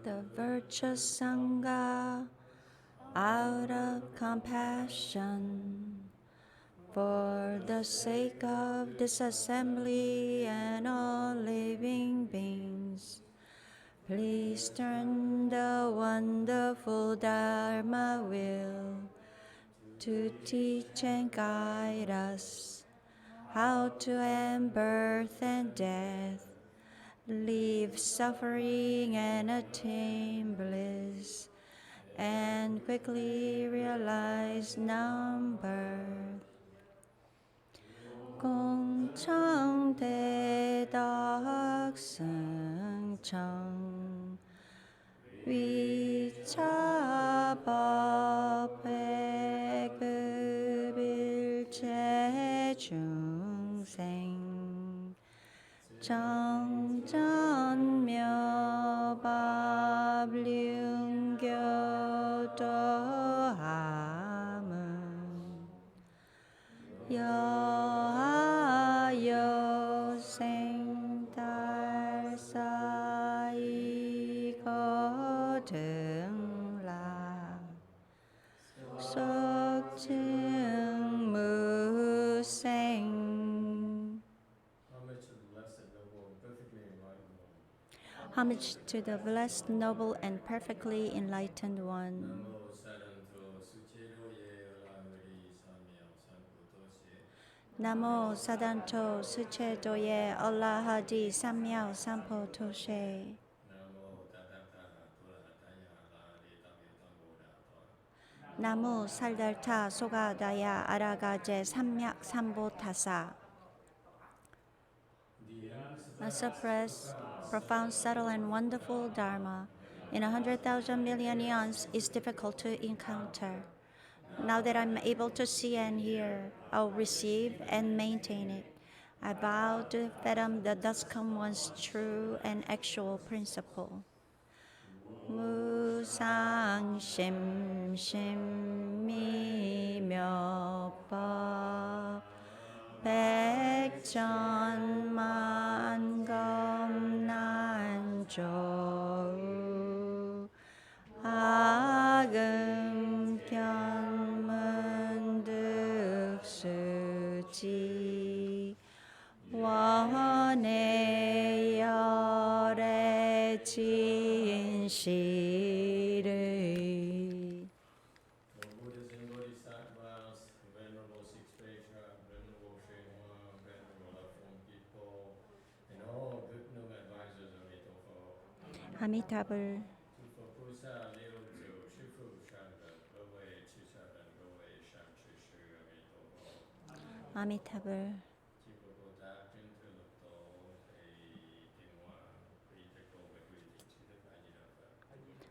the virtuous Sangha out of compassion for the sake of this assembly and all living beings. Please turn the wonderful Dharma wheel to teach and guide us how to end birth and death, leave suffering and attain bliss, and quickly realize non-birth. 공창대덕승청 위차법회급일체중생 정전묘법륜교도함은 여하여생달사이거등라 속증무생. Homage to the blessed, noble, and perfectly enlightened one. Namo Sadanto Suchedoye Allahadi Samyao Sampo Toshe. 나무 살달타 소가다야 아라가제 삼약 삼보타사. I suppress profound, subtle, and wonderful Dharma in 100,000 million eons is difficult to encounter. Now that I'm able to see and hear, I'll receive and maintain it. I vow to fathom the Duskam One's true and actual principle. 무상심심미묘법 백천만검난조우 아금견문득수지 원해열의 진실을. 아미타불. 아미타불.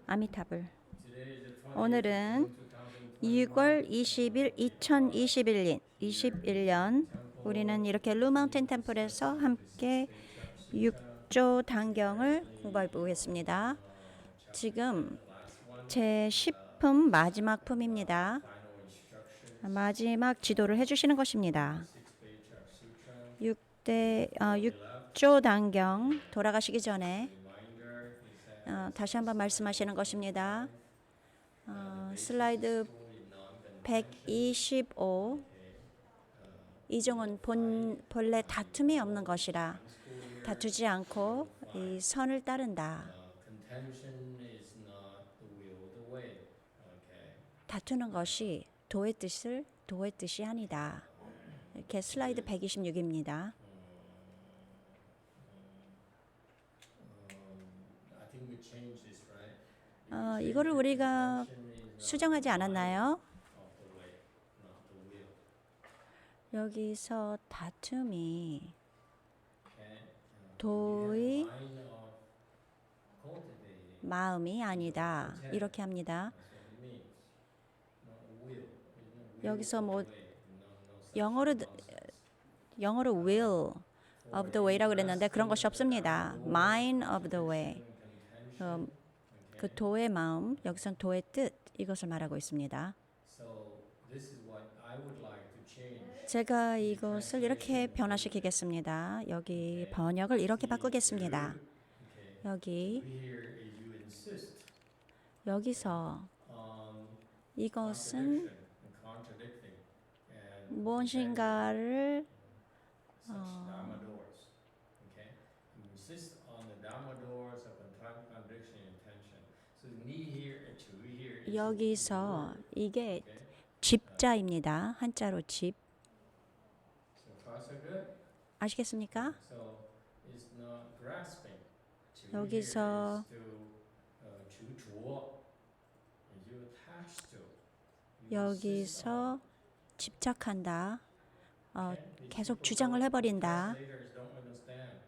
아미타불. 오늘은 6월 20일 2021년 우리는 이렇게 루마운틴 템플에서 함께 6조 단경을 공부해 보겠습니다. 지금 제 10품 마지막 품입니다. 마지막 지도를 해주시는 것입니다. 6조 단경 돌아가시기 전에 다시 한번 말씀하시는 것입니다. 슬라이드 125. 이종은 본래 다툼이 없는 것이라 다투지 않고 이 선을 따른다. 다투는 것이 도의 뜻이 아니다. 이렇게 슬라이드 126입니다. 이거를 우리가 수정하지 않았나요? 여기서 다툼이 도의 마음이 아니다. 이렇게 합니다. 여기서 영어로 will of the way라고 그랬는데 그런 것이 없습니다. mind of the way. 그 도의 마음, 여기선 도의 뜻, 이것을 말하고 있습니다. 제가 이것을 이렇게 변화시키겠습니다. 여기 번역을 이렇게 바꾸겠습니다. 여기 insist 여기서 on 이것은 contradicting and 무엇인가를 such Dharma doors. Okay? You insist on the Dharma doors of contradiction and tension. So the ni here and chu here is 여기서 word. 이게 Okay? 집자입니다. 한자로 집. So far so good. 아시겠습니까? So it's not grasping. chu 여기서 here is to 执着. You attach to. You insist on. 여기서 집착한다. Okay? 계속 주장을 해버린다. Translators don't understand.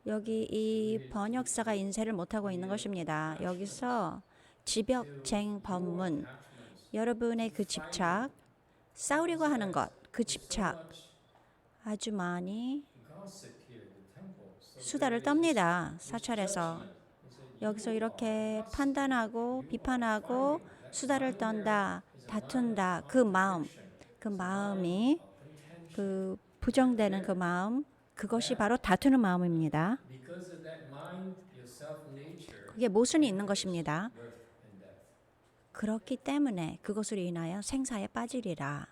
여기 이 번역사가 인쇄를 못하고 있는 것입니다. 여기서 집역쟁 법문, 여러분의 그 집착, 싸우려고 하는 것, 그 집착 아주 많이 수다를 떱니다. 사찰에서. 여기서 이렇게 판단하고 비판하고 수다를 떤다, 다툰다. 그 마음이 그 부정되는 그 마음, 그것이 바로 다투는 마음입니다. 그게 모순이 있는 것입니다. 그렇기 때문에 그것으로 인하여 생사에 빠지리라.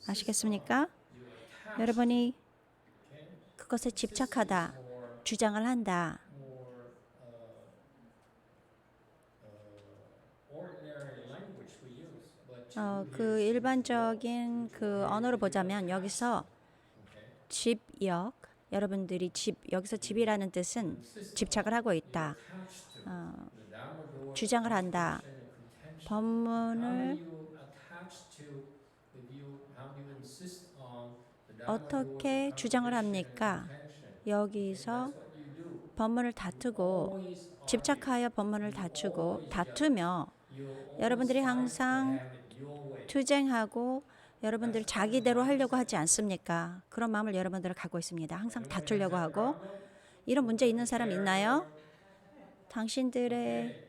아시겠습니까? 여러분이 그것에 집착하다, 주장을 한다. 그 일반적인 그 언어로 보자면 여기서 집역, 여러분들이 여기서 집이라는 뜻은 집착을 하고 있다. 주장을 한다. 법문을 어떻게 주장을 합니까? 여기서 법문을 다투고 집착하여 법문을 다투며 여러분들이 항상 투쟁하고 여러분들 자기대로 하려고 하지 않습니까? 그런 마음을 여러분들은 갖고 있습니다. 항상 다투려고 하고. 이런 문제 있는 사람 있나요? 당신들의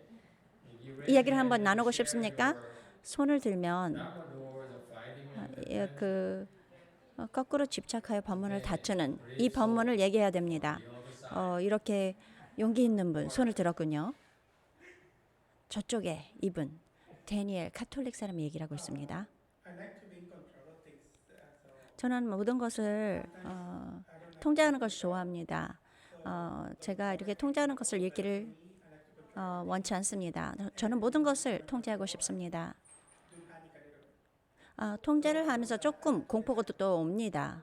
이야기를 한번 나누고 싶습니까? 손을 들면 거꾸로 집착하여 법문을 다투는 이 법문을 얘기해야 됩니다. 이렇게 용기 있는 분 손을 들었군요. 저쪽에 이분 데니엘 카톨릭 사람이 얘기를 하고 있습니다. 저는 모든 것을 통제하는 것을 좋아합니다. 제가 이렇게 통제하는 것을 읽기를 원치 않습니다. 저는 모든 것을 통제하고 싶습니다. 통제를 하면서 조금 공포가 또 옵니다.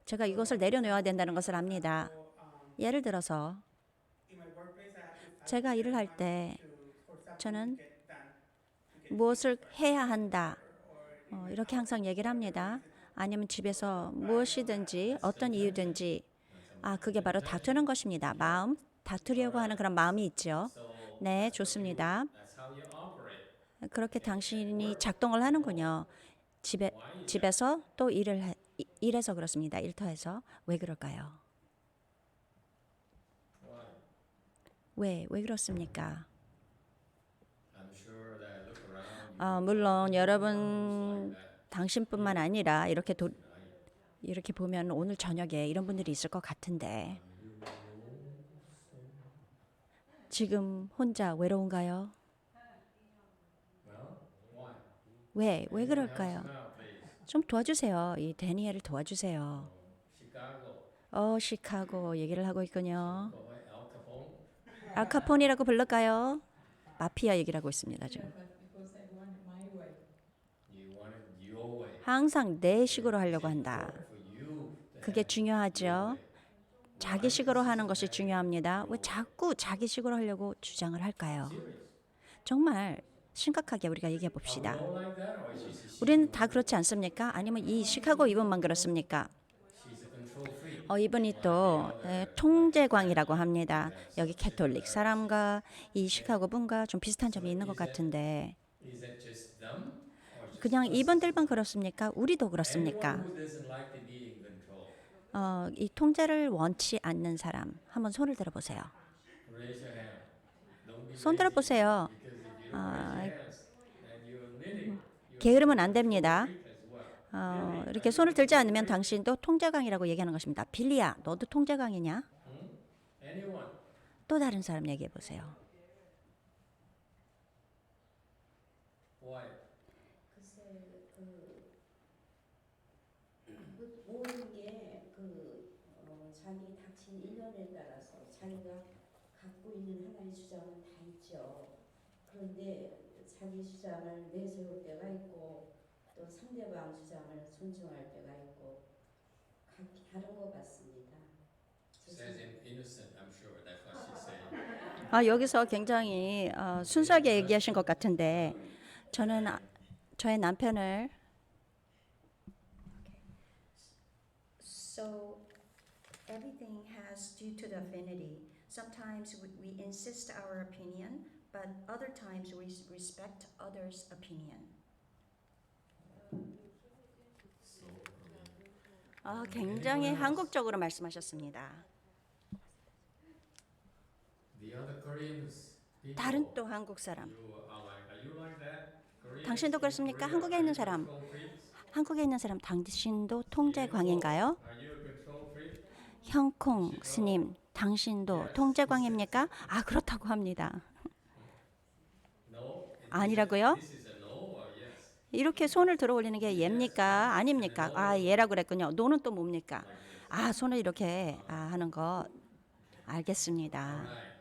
제가 이것을 내려놓아야 된다는 것을 압니다. 예를 들어서 제가 일을 할 때 저는 무엇을 해야 한다. 이렇게 항상 얘기를 합니다. 아니면 집에서 무엇이든지 어떤 이유든지 그게 바로 다투는 것입니다. 마음, 다투려고 하는 그런 마음이 있죠. 네, 좋습니다. 그렇게 당신이 작동을 하는군요. 집에서 또 일해서 그렇습니다. 일터에서. 왜 그럴까요? 왜 그렇습니까? 물론 여러분 당신뿐만 아니라 이렇게 보면 오늘 저녁에 이런 분들이 있을 것 같은데 지금 혼자 외로운가요? 왜 그럴까요? 좀 도와주세요. 이 데니엘을 도와주세요. 시카고 얘기를 하고 있군요. 알카폰이라고 부를까요? 마피아 얘기를 하고 있습니다. 지금. 항상 내 식으로 하려고 한다. 그게 중요하죠. 자기 식으로 하는 것이 중요합니다. 왜 자꾸 자기 식으로 하려고 주장을 할까요? 정말 심각하게 우리가 얘기해 봅시다. 우리는 다 그렇지 않습니까? 아니면 이 시카고 이분만 그렇습니까? 이분이 또 통제광이라고 합니다. 여기 캐톨릭 사람과 이 시카고 분과 좀 비슷한 점이 있는 것 같은데 그냥 이분들만 그렇습니까? 우리도 그렇습니까? 이 통제를 원치 않는 사람 한번 손을 들어보세요. 손 들어보세요. 게으르면 안 됩니다. 이렇게 손을 들지 않으면 당신도 통제광이라고 얘기하는 것입니다. 빌리야, 너도 통제광이냐? Anyone? 또 다른 사람 얘기해 보세요. Why? 글쎄 모든 게 자기 닥친 일념에 따라서 자기가 갖고 있는 하나의 주장은 다 있죠. 그런데 자기 주장을 내세울 때가 있고 또 상대방 주장을 존중할 때가 있고 각기 다른 것 같습니다. Says innocent. I'm sure that's what she's saying. 여기서 굉장히 순수하게 얘기하신 것 같은데 저는 저의 남편을 So everything has due to the affinity. Sometimes we insist our opinion, but other times we respect others' opinion. 굉장히 한국적으로 말씀하셨습니다. The other Koreans people. 다른 또 한국 사람. Are you like that? Koreans 당신도 in 그렇습니까? Korea, 한국에 are 있는 you 사람. control freaks? 한국에 있는 사람 당신도 통제광인가요? Are you a control freak? 형콩 스님, 당신도 통제광입니까? 그렇다고 합니다. No. 아니라고요? This is a no or yes? 이렇게 손을 들어 올리는 게 예입니까? 아닙니까? 예라고 그랬군요. 노는 또 뭡니까? 손을 이렇게 하는 거 알겠습니다. Right.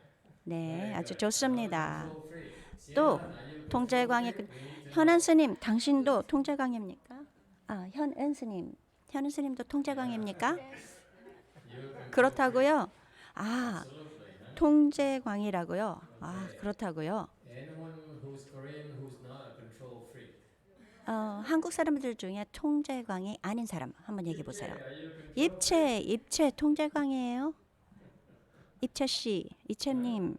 네, 아주 좋습니다. Control freak. 또 Are you 통제광이 현안 스님, 당신도 통제광입니까? 현은 스님, 현은 스님도 통제광입니까? 그렇다고요? 통제광이라고요? 그렇다고요? Anyone who's Korean who's not a control freak? 한국 사람들 중에 통제광이 아닌 사람 한번 얘기해 보세요. Are you a control 입채 통제광이에요? 입채 씨, 이채님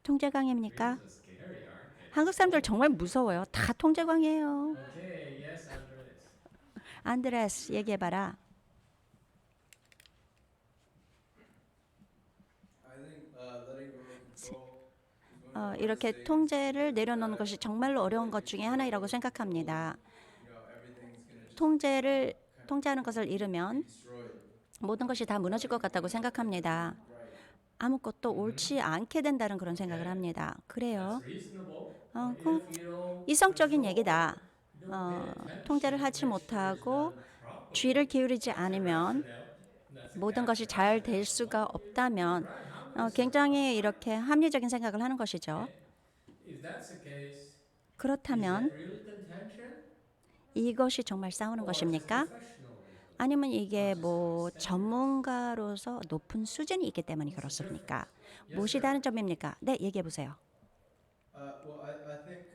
통제광입니까? freaks? Are scary, aren't they? 한국 사람들 정말 무서워요. 다 통제광이에요. Okay. Yes, Andres. 안드레스 얘기해봐라. I think letting go of control is one of the hardest 이렇게 things. 통제를 내려놓는 것이 정말로 어려운 것 중에 하나이라고 생각합니다. Everything's gonna just 통제를 통제하는 것을 잃으면 destroyed. 모든 것이 다 무너질 것 같다고 생각합니다. 아무것도 옳지 않게 된다는 그런 생각을 합니다. 그래요. Reasonable. 그 If you don't 이성적인 얘기다. pay attention, 통제를 하지 못하고 쥐를 기울이지 않으면 that's 모든 것이 잘 될 수가 없다면 굉장히 이렇게 합리적인 생각을 하는 것이죠. if that's the case, is 그렇다면 that real contention 이것이 정말 싸우는 or 것입니까? professional? 아니면 이게 뭐 전문가로서 높은 수준이 있기 때문에 그렇습니까? 무엇이 다른 점입니까? 네, 얘기해 보세요. Well, I think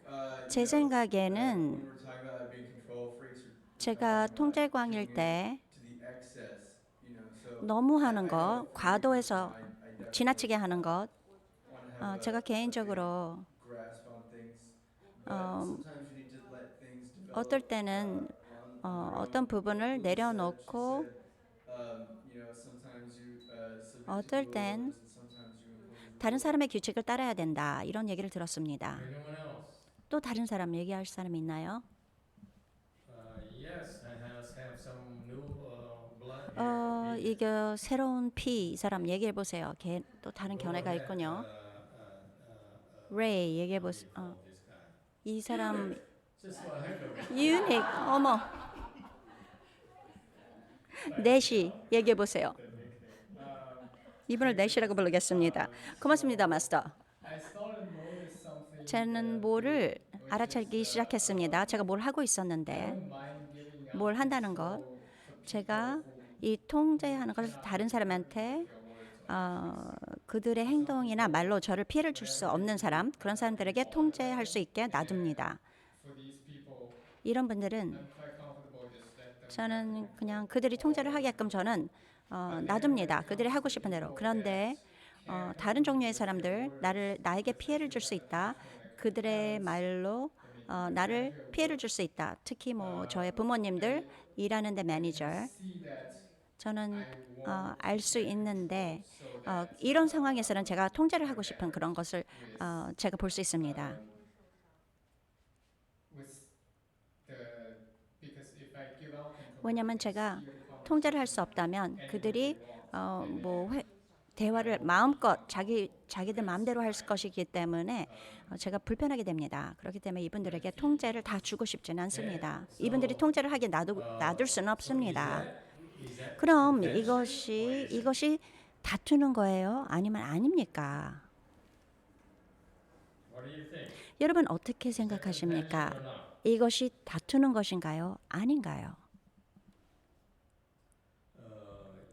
제 생각에는 when we're talking about being control freaks, we're 제가 talking about 통제광일 때 to the excess, so 너무 하는 I 것, have a feeling 과도해서 I definitely 지나치게 하는 것, wanna have 제가 개인적으로 grasp on things, but sometimes you need to let things develop. 어떨 때는 어떤 부분을 내려놓고 어떨 땐 다른 사람의 규칙을 따라야 된다 이런 얘기를 들었습니다. Anyone else? 또 다른 사람 얘기할 사람 있나요? Yes, I have some new blood here. 이게 새로운 피 이 사람 얘기해 보세요. 또 다른 견해가 있군요. 레이 얘기해 보세요. This guy. 이 사람 Just for heck of it. 유닉 어머 넷이 얘기해 보세요. 이분을 넷이라고 부르겠습니다. 고맙습니다, 마스터. I started notice something. 저는 뭐를 알아차리기 시작했습니다. 제가 뭘 하고 있었는데 Mind giving up 뭘 한다는 것, 제가 이 통제하는 것을 다른 사람한테 그들의 행동이나 말로 저를 피해를 줄 수 없는 사람, 그런 사람들에게 통제할 수 있게 놔둡니다. for these people. 이런 분들은 I'm quite comfortable just let them. 저는 그냥 그들이 통제를 하게끔 저는 놔둡니다. 그들이 하고 싶은 대로. 그런데 다른 종류의 사람들, 나에게 피해를 줄 수 있다. 그들의 말로 나를 피해를 줄 수 있다. 특히 뭐 저의 부모님들, 일하는 데 매니저, See that 저는 알 수 있는데 이런 상황에서는 제가 통제를 하고 싶은 그런 것을 제가 볼 수 있습니다. with the because if I give out control, 왜냐하면 제가 통제를 할 수 없다면 그들이 대화를 마음껏 자기들 마음대로 할 것이기 때문에 제가 불편하게 됩니다. 그렇기 때문에 이분들에게 통제를 다 주고 싶지는 않습니다. 이분들이 통제를 하게 놔둘 수는 없습니다. 그럼 이것이 다투는 거예요? 아니면 아닙니까? What do you think? 여러분 어떻게 Is that 생각하십니까? contention or not? 이것이 다투는 것인가요? 아닌가요?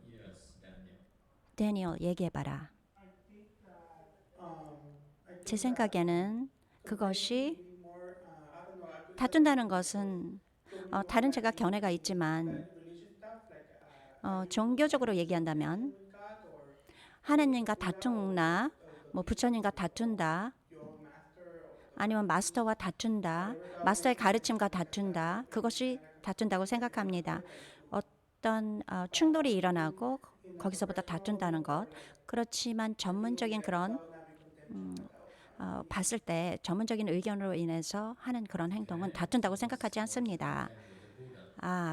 Yes, Daniel. 데니얼 얘기해봐라. 제 생각에는 그것이 다툰다는 것은 다른 제가 견해가 있지만 종교적으로 얘기한다면 하나님과 다툰다, 부처님과 다툰다, 아니면 마스터와 다툰다, 마스터의 가르침과 다툰다, 그것이 다툰다고 생각합니다. 어떤 충돌이 일어나고 거기서부터 다툰다는 것. 그렇지만 전문적인 그런 봤을 때 전문적인 의견으로 인해서 하는 그런 행동은 다툰다고 생각하지 않습니다.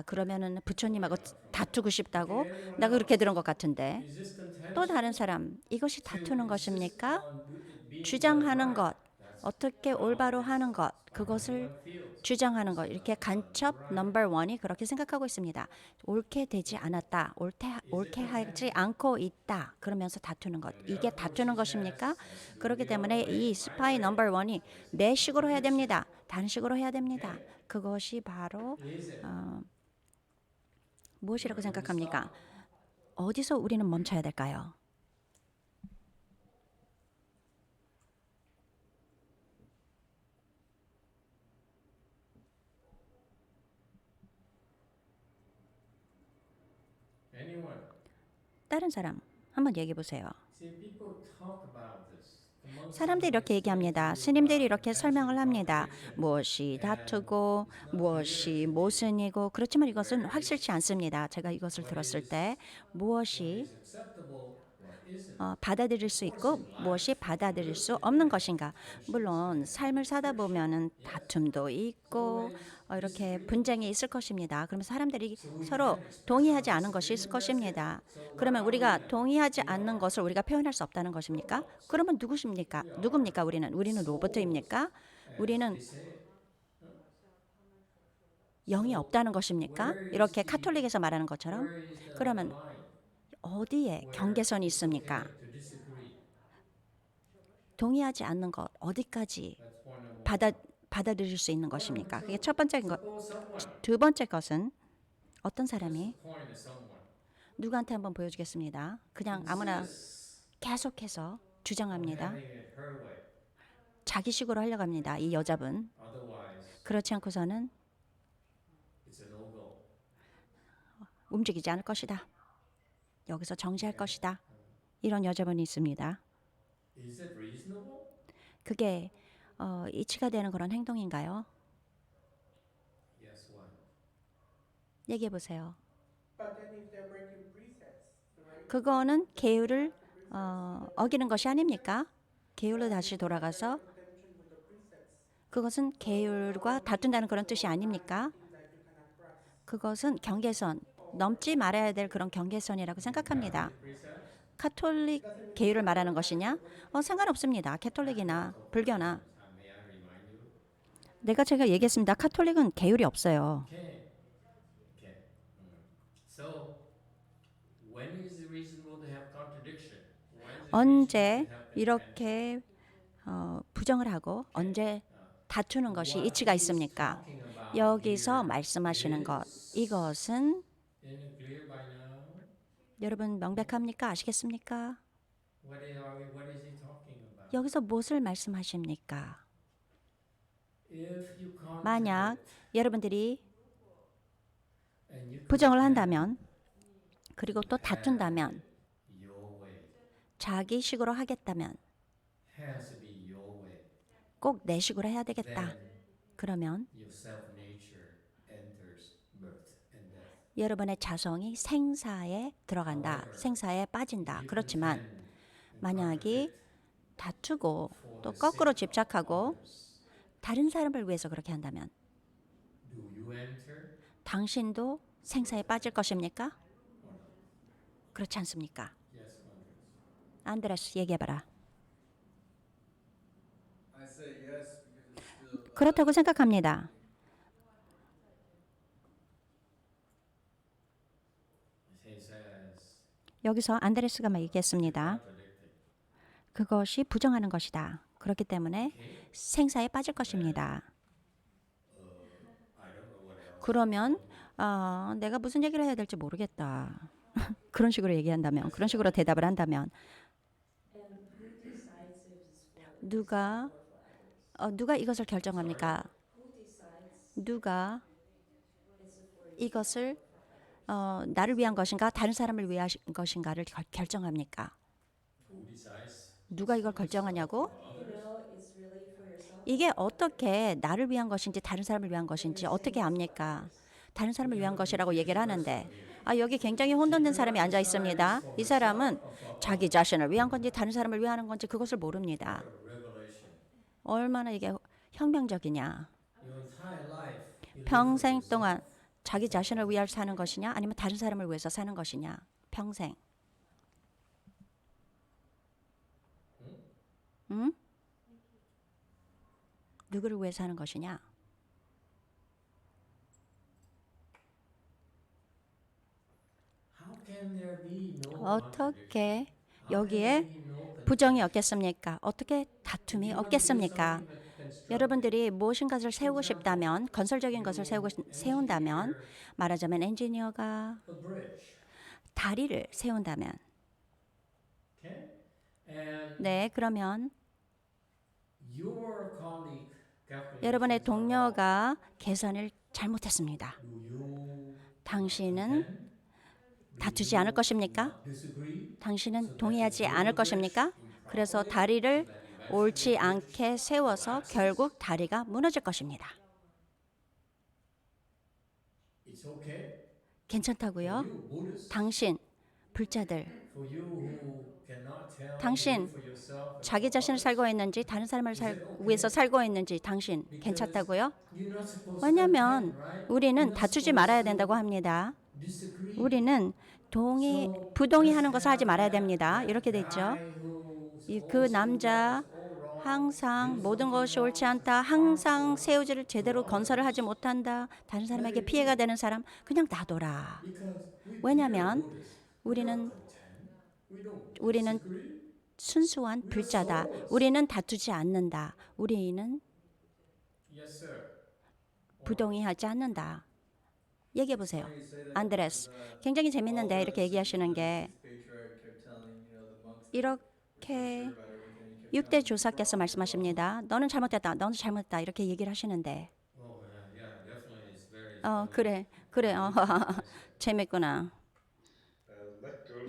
그러면은 부처님하고 다투고 싶다고? 나 그렇게 들은 것 같은데. Is this contention 또 다른 사람, 이것이 to 다투는 것입니까? insist on it being 주장하는 done 것, right? 어떻게 올바로 하는 것, 그것을 Everyone feels. 주장하는 것. 이렇게 간첩 넘버 원이 그렇게 생각하고 있습니다. 옳게 되지 않았다, 옳게 하지 않고 있다, 그러면서 다투는 것. 이게 다투는 것입니까? 그렇기 때문에 이 스파이 넘버 원이 내 식으로 해야 됩니다. 다른 식으로 해야 됩니다. 그것이 바로 Is it? 무엇이라고 생각합니까? 어디서 우리는 멈춰야 될까요? Anyone? 다른 사람 한번 얘기해 보세요. See, people talk about this. Among 사람들이 이렇게 얘기합니다. 스님들이 이렇게 설명을 합니다. 무엇이 다투고 무엇이 모순이고, 그렇지만 이것은 확실치 않습니다. 제가 이것을 들었을 때 무엇이 is acceptable, what isn't. 받아들일 수 있고 무엇이 받아들일 수 없는 것인가. 물론 삶을 사다 보면은 다툼도 있고 이렇게 분쟁이 있을 것입니다. 그러면 사람들이 서로 동의하지 않은 것이 있을 것입니다. 그러면 우리가 동의하지 않는 것을 우리가 표현할 수 없다는 것입니까? 그러면 누구십니까? 누굽니까? 우리는 로봇입니까? 우리는 영이 없다는 것입니까? 이렇게 카톨릭에서 말하는 것처럼. Where is the 그러면 line 어디에 경계선이 있습니까? to disagree? 동의하지 않는 것 어디까지 That's point number one. 받아들일 수 있는 것입니까? 그게 첫 번째인 것. Suppose someone 두 번째 것은 어떤 사람이 point at someone. 누구한테 한번 보여주겠습니다. 그냥 아무나 Insists 계속해서 on 주장합니다. having it her way. 자기식으로 하려고 합니다. 이 여자분. Otherwise, 그렇지 않고서는 it's a no-go. 움직이지 않을 것이다. 여기서 정지할 것이다. 이런 여자분이 있습니다. Is it reasonable? 그게 이치가 되는 그런 행동인가요? Yes, what? 얘기해 보세요. But then if they're breaking precepts, right? 그거는 계율을 어기는 것이 아닙니까? 계율로 다시 돌아가서 Contention with the precepts 그것은 계율과 다툰다는 그런 뜻이 아닙니까? that you cannot cross. 그것은 경계선, 넘지 말아야 될 그런 경계선이라고 생각합니다. Precept? 카톨릭 계율을 말하는 것이냐? 상관없습니다. 캐톨릭이나 불교나. May I remind you? 제가 얘기했습니다. 카톨릭은 계율이 없어요. Okay. Okay. So, when is it reasonable to have contradiction? When is it 언제 reasonable to have 이렇게 부정을 하고 언제 다투는 것이 이치가 있습니까? talking about 여기서 here 말씀하시는 것, is- 이것은 Isn't it clear by now? 여러분 명백합니까? 아시겠습니까? What is he talking about? 여기서 무엇을 말씀하십니까? If you 만약 contradict 여러분들이 and you 부정을 contend 한다면, 그리고 또 다툰다면, your way 자기 식으로 하겠다면 has to be your way. 꼭 내 식으로 해야 되겠다. Then 그러면 your self nature enters birth and death. 여러분의 자성이 생사에 들어간다. 생사에 빠진다. You 그렇지만 contend and 만약에 contradict 다투고 for 또 the 거꾸로 sake of 집착하고 others. 다른 사람을 위해서 그렇게 한다면 Do you enter 당신도 생사에 빠질 것입니까? 그렇지 않습니까? Yes, Andres. 안드레스 얘기해봐라. I say yes because it's still. 그렇다고 생각합니다. He says 여기서 안드레스가 막 얘기했습니다. contradicted. 그것이 부정하는 것이다. 그렇기 때문에 Okay. 생사에 빠질 것입니다. I don't know what else. 그러면 내가 무슨 얘기를 해야 될지 모르겠다. 그런 식으로 얘기한다면, 그런 식으로 대답을 한다면 And who decides if it's for 누가 or for others? 누가 이것을 결정합니까? Who decides 누가 it's for 이것을 나를 위한 것인가 다른 사람을 위한 것인가를 결정합니까? Who decides? 누가 이걸 결정하냐고? you know it's really for yourself? 이게 어떻게 나를 위한 것인지 다른 사람을 위한 것인지 어떻게 압니까? 다른 사람을 위한 것이라고 얘기를 하는데 여기 굉장히 혼돈된 사람이 앉아 있습니다. 이 사람은 자기 자신을 위한 건지 다른 사람을 위하는 건지 그것을 모릅니다. Revelation. 얼마나 이게 혁명적이냐. Your entire life. you live for 평생 yourself. 동안 자기 자신을 위해 사는 것이냐 아니면 다른 사람을 위해서 사는 것이냐. 평생. 응? 누구를 위해 사는 것이냐? How can there be no contradiction? 어떻게 How can 여기에 there be no contradiction? 부정이 없겠습니까? 어떻게 다툼이 없겠습니까? 여러분들이 무엇인가를 세우고 싶다면, 건설적인 것을 세운다면, 말하자면 엔지니어가 A bridge. 다리를 세운다면, Okay? And 네, 그러면 your colleague calculations 여러분의 are 동료가 계산을 잘못했습니다. wrong. Do you 당신은 contend? 다투지 않을 것입니까? Disagree? 당신은 동의하지 않을 것입니까? 그래서 다리를 옳지 않게 세워서 결국 다리가 무너질 것입니다. It's okay. 괜찮다고요? You Buddhists, 당신, 불자들, for you who cannot tell 당신, for yourself and 자기 자신을 살고 있는지 다른 사람을 위해서 살고 있는지 당신 괜찮다고요? you're not supposed to 왜냐하면 contend, right? 우리는 다투지 말아야 된다고 합니다. Disagree. 우리는 부동의하는 것을 하지 말아야 됩니다. 이렇게 돼 있죠. 그 남자 항상 모든 것이 옳지 않다. 항상 새우지를 제대로 건설을 하지 못한다. 다른 사람에게 피해가 되는 사람 그냥 놔둬라. 왜냐하면 우리는 순수한 불자다. 우리는 다투지 않는다. 우리는 Yes, sir. 부동의하지 않는다. 얘기해 보세요. Funny you say that 안드레스. because, 굉장히 재밌는데 이렇게 얘기하시는 게 patriarch kept telling, the monks that 이렇게 sure about everything. He kept 6대 조사께서 말씀하십니다. 너는 잘못됐다. 너는 잘못됐다. 이렇게 얘기를 하시는데 Oh, yeah, definitely. It's very. 그래. 재밌구나.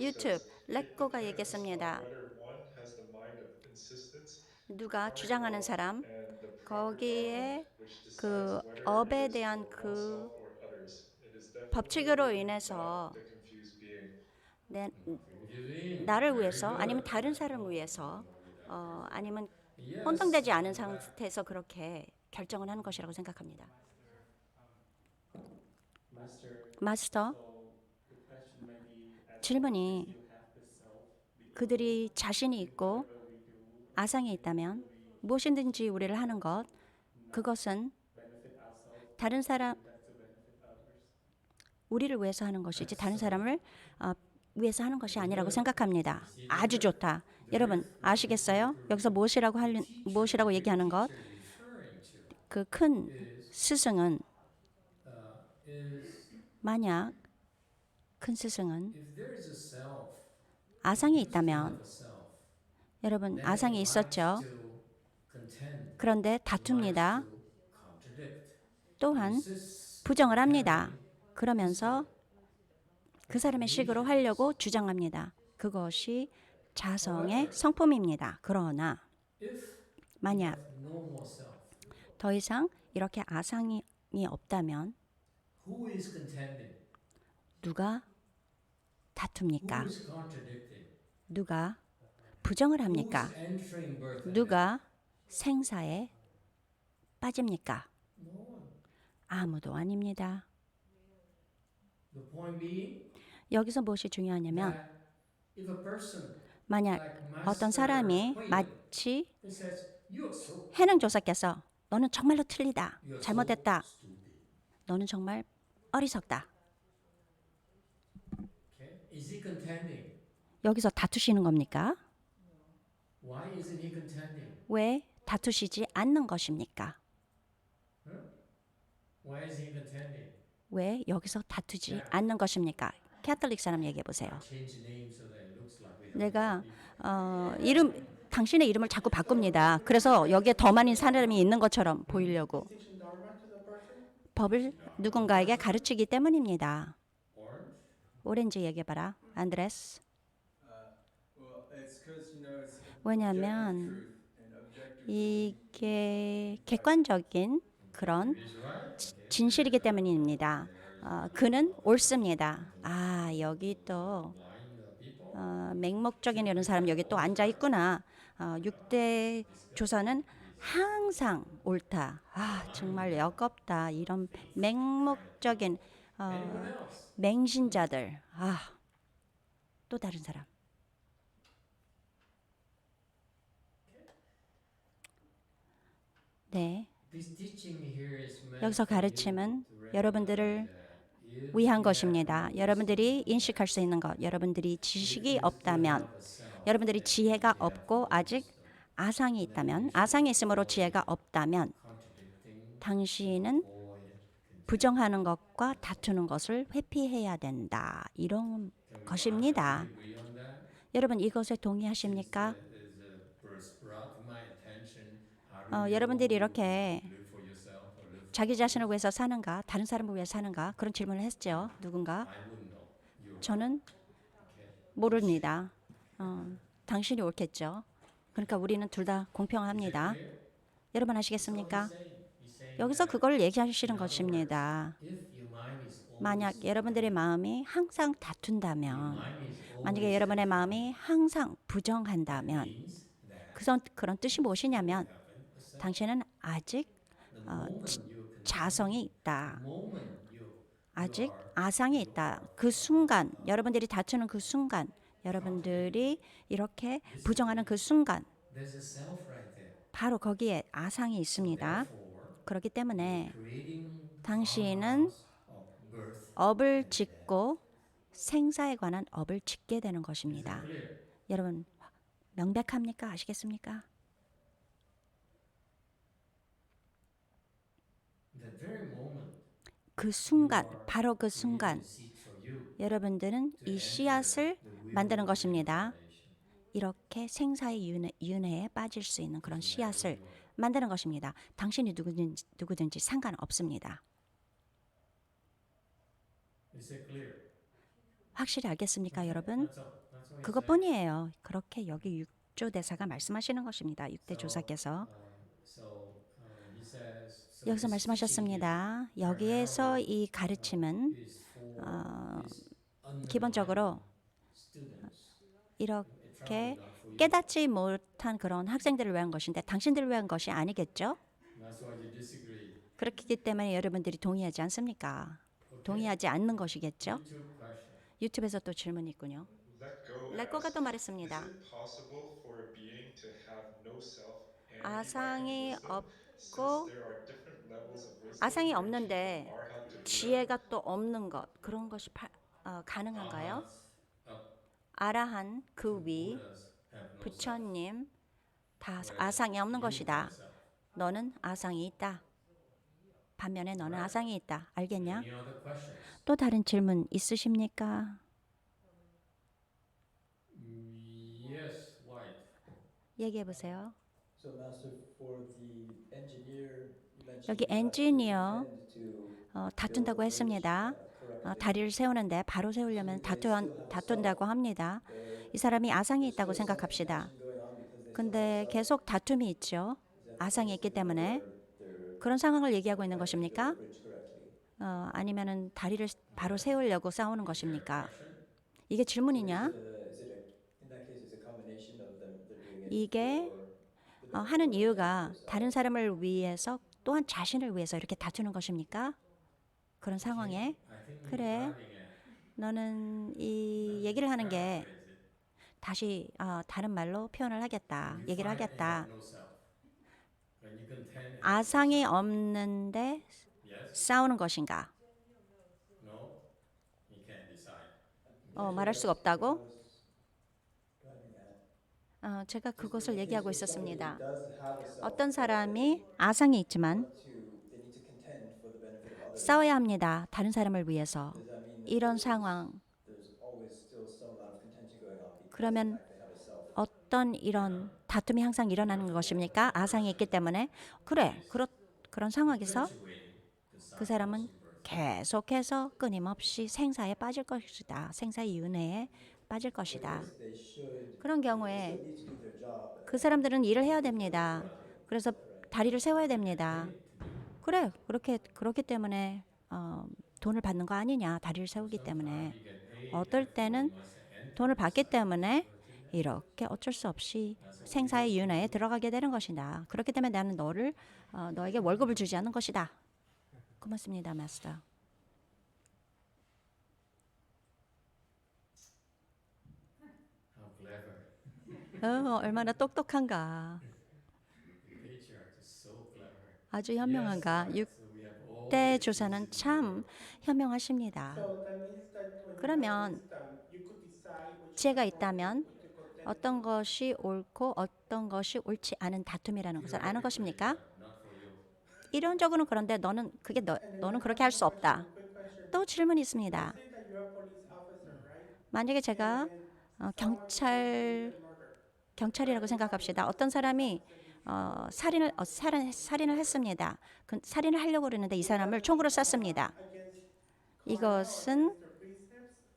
유튜브 유튜브 렉고가 얘기했습니다. 누가 주장하는 사람 거기에 그 업에 대한 그 법칙으로 인해서 나를 위해서 아니면 다른 사람을 위해서 아니면 Yes. 혼동되지 않은 상태에서 그렇게 결정을 하는 것이라고 생각합니다. 마스터, 질문이 그들이 자신이 있고 아상이 있다면 무엇이든지 우리를 하는 것 그것은 다른 사람 우리를 위해서 하는 것이지 다른 사람을 위해서 하는 것이 아니라고 생각합니다. 아주 좋다. 여러분 아시겠어요? 여기서 무엇이라고 얘기하는 것? 그 큰 스승은 만약 큰 스승은 If there is a self, 아상이 있다면 a self, 여러분 then 아상이 it 있었죠. likes to contend, 그런데 다툽니다. likes to contradict, 또한 insists 부정을 합니다. 그러면서 그 사람의 식으로 하려고 주장합니다. 그것이 자성의 성품입니다. 그러나 if 만약 no more self, 더 이상 이렇게 아상이 없다면 who is contending? 누가 Who 다툽니까? is contradicting? 누가 부정을 Who 합니까? is entering birth and death? 누가 생사에 빠집니까? No one. 아무도 아닙니다. The point being 여기서 무엇이 중요하냐면 that if a person 만약 like 어떤 Master 사람이 Huyen, 마치 he says, "You are so 해능 조사께서 너는 정말로 틀리다. you are so 잘못됐다. stupid." 너는 정말 어리석다. Okay? Is he contending? 여기서 다투시는 겁니까? Why isn't he contending? 왜 다투시지 않는 것입니까? Why is he contending? 왜 여기서 다투지 않는 것입니까? 캐톨릭 사람 얘기해 보세요. Change the name so that it looks like we have 내가 more people. 이름 당신의 이름을 자꾸 바꿉니다. 그래서 여기에 더 많은 사람이 있는 것처럼 보이려고 Teaching Dharma to the person? 법을 누군가에게 가르치기 때문입니다. Orange? 오렌지 얘기해 봐라. 안드레스. Well, it's because it's 왜냐하면 truth and objective. 이게 객관적인 그런 Is right? Okay. 진실이기 때문입니다. 그는 옳습니다. 여기 또 Lying people? 맹목적인 이런 사람 여기 또 앉아 있구나. 6대 조사는 항상 옳다. 정말 역겹다. 이런 맹목적인 Anyone else? 맹신자들. 또 다른 사람. 네. This teaching here is meant 여기서 for you 가르침은 to recognize 여러분들을 that if 위한 you 것입니다. have 여러분들이 인식할 수 있는 것, 여러분들이 지식이 없다면, a self 여러분들이 지혜가 없고 아직 아상이 있다면, 아상이 있으므로 지혜가 없다면, contradicting, 당신은 void, 부정하는 것과 다투는 것을 회피해야 된다. 이런 것입니다. agree on that? 여러분 이것에 동의하십니까? Is a verse brought to my attention. How do 여러분들이 이렇게 live for yourself or live for 자기 자신을 위해서 사는가, 다른 사람을 위해 사는가 그런 질문을 했죠. 누군가? I wouldn't know. You're 저는 okay. 모릅니다. 당신이 옳겠죠. 그러니까 우리는 둘 다 공평합니다. 여러분 아시겠습니까? He's saying 여기서 그걸 얘기하시는 것입니다. if your mind is 만약 여러분들의 마음이 항상 다툰다면, mind is 만약에 여러분의 마음이 항상 부정한다면, means that 그런 뜻이 무엇이냐면 당신은 아직 the moment you can 자성이 있다. moment you 아직 아상이 있다. 그 순간, 여러분들이 다투는 그 순간, 여러분들이 이렇게 부정하는 그 순간, there's a self right there. 바로 거기에 아상이 있습니다. Therefore, 그렇기 때문에 creating 당신은 of birth 업을 짓고 생사에 관한 업을 짓게 되는 is 것입니다. clear. 여러분 명백합니까? 아시겠습니까? That very moment 그 순간, 바로 그 순간 seed for you 여러분들은 이 씨앗을 만드는 것입니다. 이렇게 생사의 윤회에 빠질 수 있는 그런 씨앗을 만드는 것입니다. 당신이 누구든지 상관없습니다. is it clear? 확실히 알겠습니까, 여러분? That's all. That's what he's 그것뿐이에요. 그렇게 여기 6조 대사가 말씀하시는 것입니다. 6대 조사께서 So he says so 여기서 this 말씀하셨습니다. 여기에서 이 가르침은 teaching is for these 기본적으로 students. 이렇게 깨닫지 못한 그런 학생들을 위한 것인데 당신들을 위한 것이 아니겠죠? That's why you disagree. 그렇기 때문에 여러분들이 동의하지 않습니까? 동의하지 않는 것이겠죠? YouTube question. 유튜브에서 또 질문이 있군요. Let go. 레코가 또 말했습니다. Is it possible for a being to have no self and 아상이 wisdom, 없고 since there are different levels of wisdom 아상이 which 없는데 are held to be 지혜가 또 없는 것 그런 것이 가능한가요? 아라한 그 위 Buddhas have no 부처님 다 아상이 없는 것이다. 너는 아상이 있다. 반면에 너는 아상이 있다. 알겠냐? Any other questions? 또 다른 질문 있으십니까? Yes, White. 얘기해 보세요. So, Master, for the engineer, you mentioned 여기 that they 엔지니어 tend to 다툰다고 build 했습니다. bridge, correctly. 다리를 세우는데 바로 세우려면 다툰다고 합니다. 이 사람이 아상이 있다고 생각합시다. Going on because they 근데 계속 다툼이 있죠. 아상이 있기 때문에 그런 상황을 얘기하고 있는 것입니까? bridge correctly. 아니면은 다리를 바로 세우려고 싸우는 것입니까? 이게 질문이냐? In that case, it's a combination of them. They're doing it 이게 for 하는 이유가 다른 사람을 위해서 또한 자신을 위해서 이렇게 다투는 것입니까? 그런 상황에 I think 그래. we're driving at 너는 이 얘기를 하는 게 다시 다른 말로 표현을 하겠다. 얘기를 하겠다. 아상이 없는데 싸우는 것인가? 말할 수가 없다고? driving at. 제가 그것을 얘기하고 있었습니다. Does have a self, 어떤 사람이 아상이 있지만 they need to contend for the benefit of others. 싸워야 합니다. 다른 사람을 위해서. Does that mean that 이런 상황. there's always still some amount of contention going on because 그러면 of the fact they have a self? 어떤 이런 다툼이 항상 일어나는 것입니까? 아상이 있기 때문에. 그래. 그런 상황에서 그 사람은 계속해서 끊임없이 생사에 빠질 것이다. 생사의 윤회에 빠질 것이다. They should 그런 경우에 need to do their job. 그 사람들은 일을 해야 됩니다. 그래서 다리를 세워야 됩니다. 그래, 그렇기 때문에 돈을 받는 거 아니냐, 다리를 세우기 때문에. 어떨 때는 돈을 받기 때문에 이렇게 어쩔 수 없이 생사의 윤회에 들어가게 되는 것이다. 그렇기 때문에 나는 너에게 월급을 주지 않는 것이다. 고맙습니다, 마스터. 얼마나 똑똑한가. 아주 현명한가. 6대 조사는 참 현명하십니다. So that means that when you have 그러면 wisdom, you could decide which 지혜가 is wrong, 있다면 who to contend 어떤 것이 옳고 어떤 것이 옳지 않은 다툼이라는 것을 아는 것입니까? 이론적으로는 그런데 너는 그렇게 할 수 없다. Quick question. 또 질문이 있습니다. Say that you're a police officer, right? 만약에 제가 경찰이라고 생각합시다. 어떤 사람이 살인을 했습니다. 살인을 하려고 그러는데 이 사람을 총으로 쐈습니다.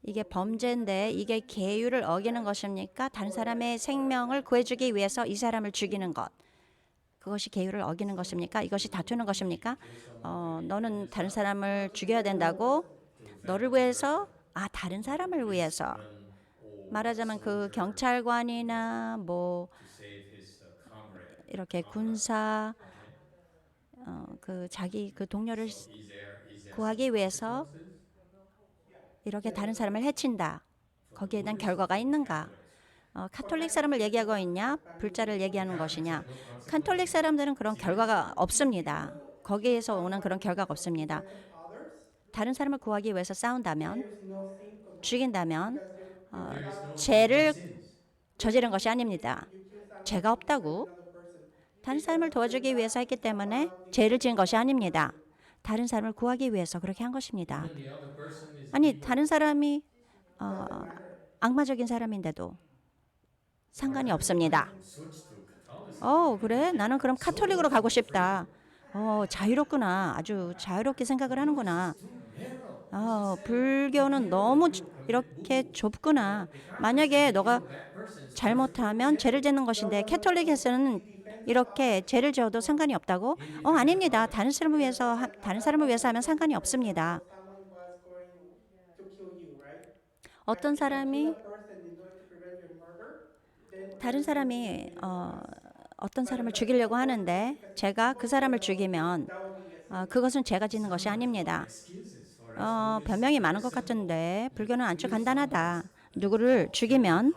이게 범죄인데 이게 계율을 어기는 것입니까? 다른 사람의 생명을 구해주기 위해서 이 사람을 죽이는 것. 그것이 계율을 어기는 것입니까? 이것이 다투는 것입니까? 너는 다른 사람을 죽여야 된다고? 너를 위해서? 다른 사람을 위해서. 말하자면 그 경찰관이나 뭐 이렇게 군사 자기 동료를 구하기 위해서 이렇게 다른 사람을 해친다. 거기에 대한 결과가 있는가? 카톨릭 사람을 얘기하고 있냐? 불자를 얘기하는 것이냐? 카톨릭 사람들은 그런 결과가 없습니다. 거기에서 오는 그런 결과가 없습니다. 다른 사람을 구하기 위해서 싸운다면, 죽인다면 죄를 저지른 것이 아닙니다. 죄가 없다고 다른 사람을 도와주기 위해서 했기 때문에 죄를 지은 것이 아닙니다. 다른 사람을 구하기 위해서 그렇게 한 것입니다. 아니, 다른 사람이 악마적인 사람인데도 상관이 없습니다. 그래? 나는 그럼 카톨릭으로 가고 싶다. 자유롭구나. 아주 자유롭게 생각을 하는구나. 불교는 너무 이렇게 좁구나. 만약에 너가 잘못하면 죄를 짓는 것인데 캐톨릭에서는 이렇게 죄를 지어도 상관이 없다고? 아닙니다. 다른 사람을 위해서 하면 상관이 없습니다. someone was going to kill you, right? 어떤 사람이 That person in order to prevent your murder, then 다른 사람이 어떤 사람을 죽이려고 하는데 제가 그 사람을 죽이면 그것은 제가 짓는 것이 아닙니다. 변명이 많은 것 같은데 불교는 아주 간단하다. 누구를 죽이면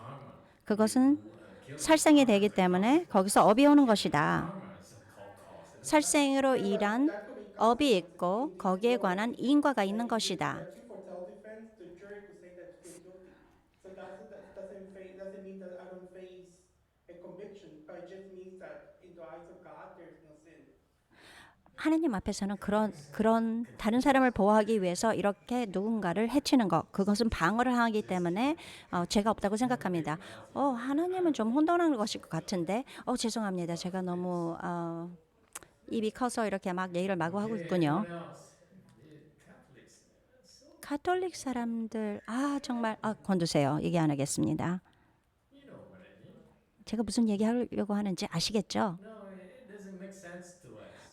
그것은 살생이 되기 때문에 거기서 업이 오는 것이다. 살생으로 인한 업이 있고 거기에 관한 인과가 있는 것이다. for self-defense, the jury could say that you're guilty. So doesn't mean that I don't face a conviction, but it just means that in the eyes of God, there's no sin. 하나님 앞에서는 그런 다른 사람을 보호하기 위해서 이렇게 누군가를 해치는 것, 그것은 방어를 하기 때문에 죄가 없다고 생각합니다. 하나님은 좀 혼돈한 것일 것 같은데, 죄송합니다. 제가 너무 입이 커서 이렇게 막 얘기를 마구 하고 있군요. 카톨릭 사람들, 정말 건두세요. 얘기 안 하겠습니다. 제가 무슨 얘기하려고 하는지 아시겠죠?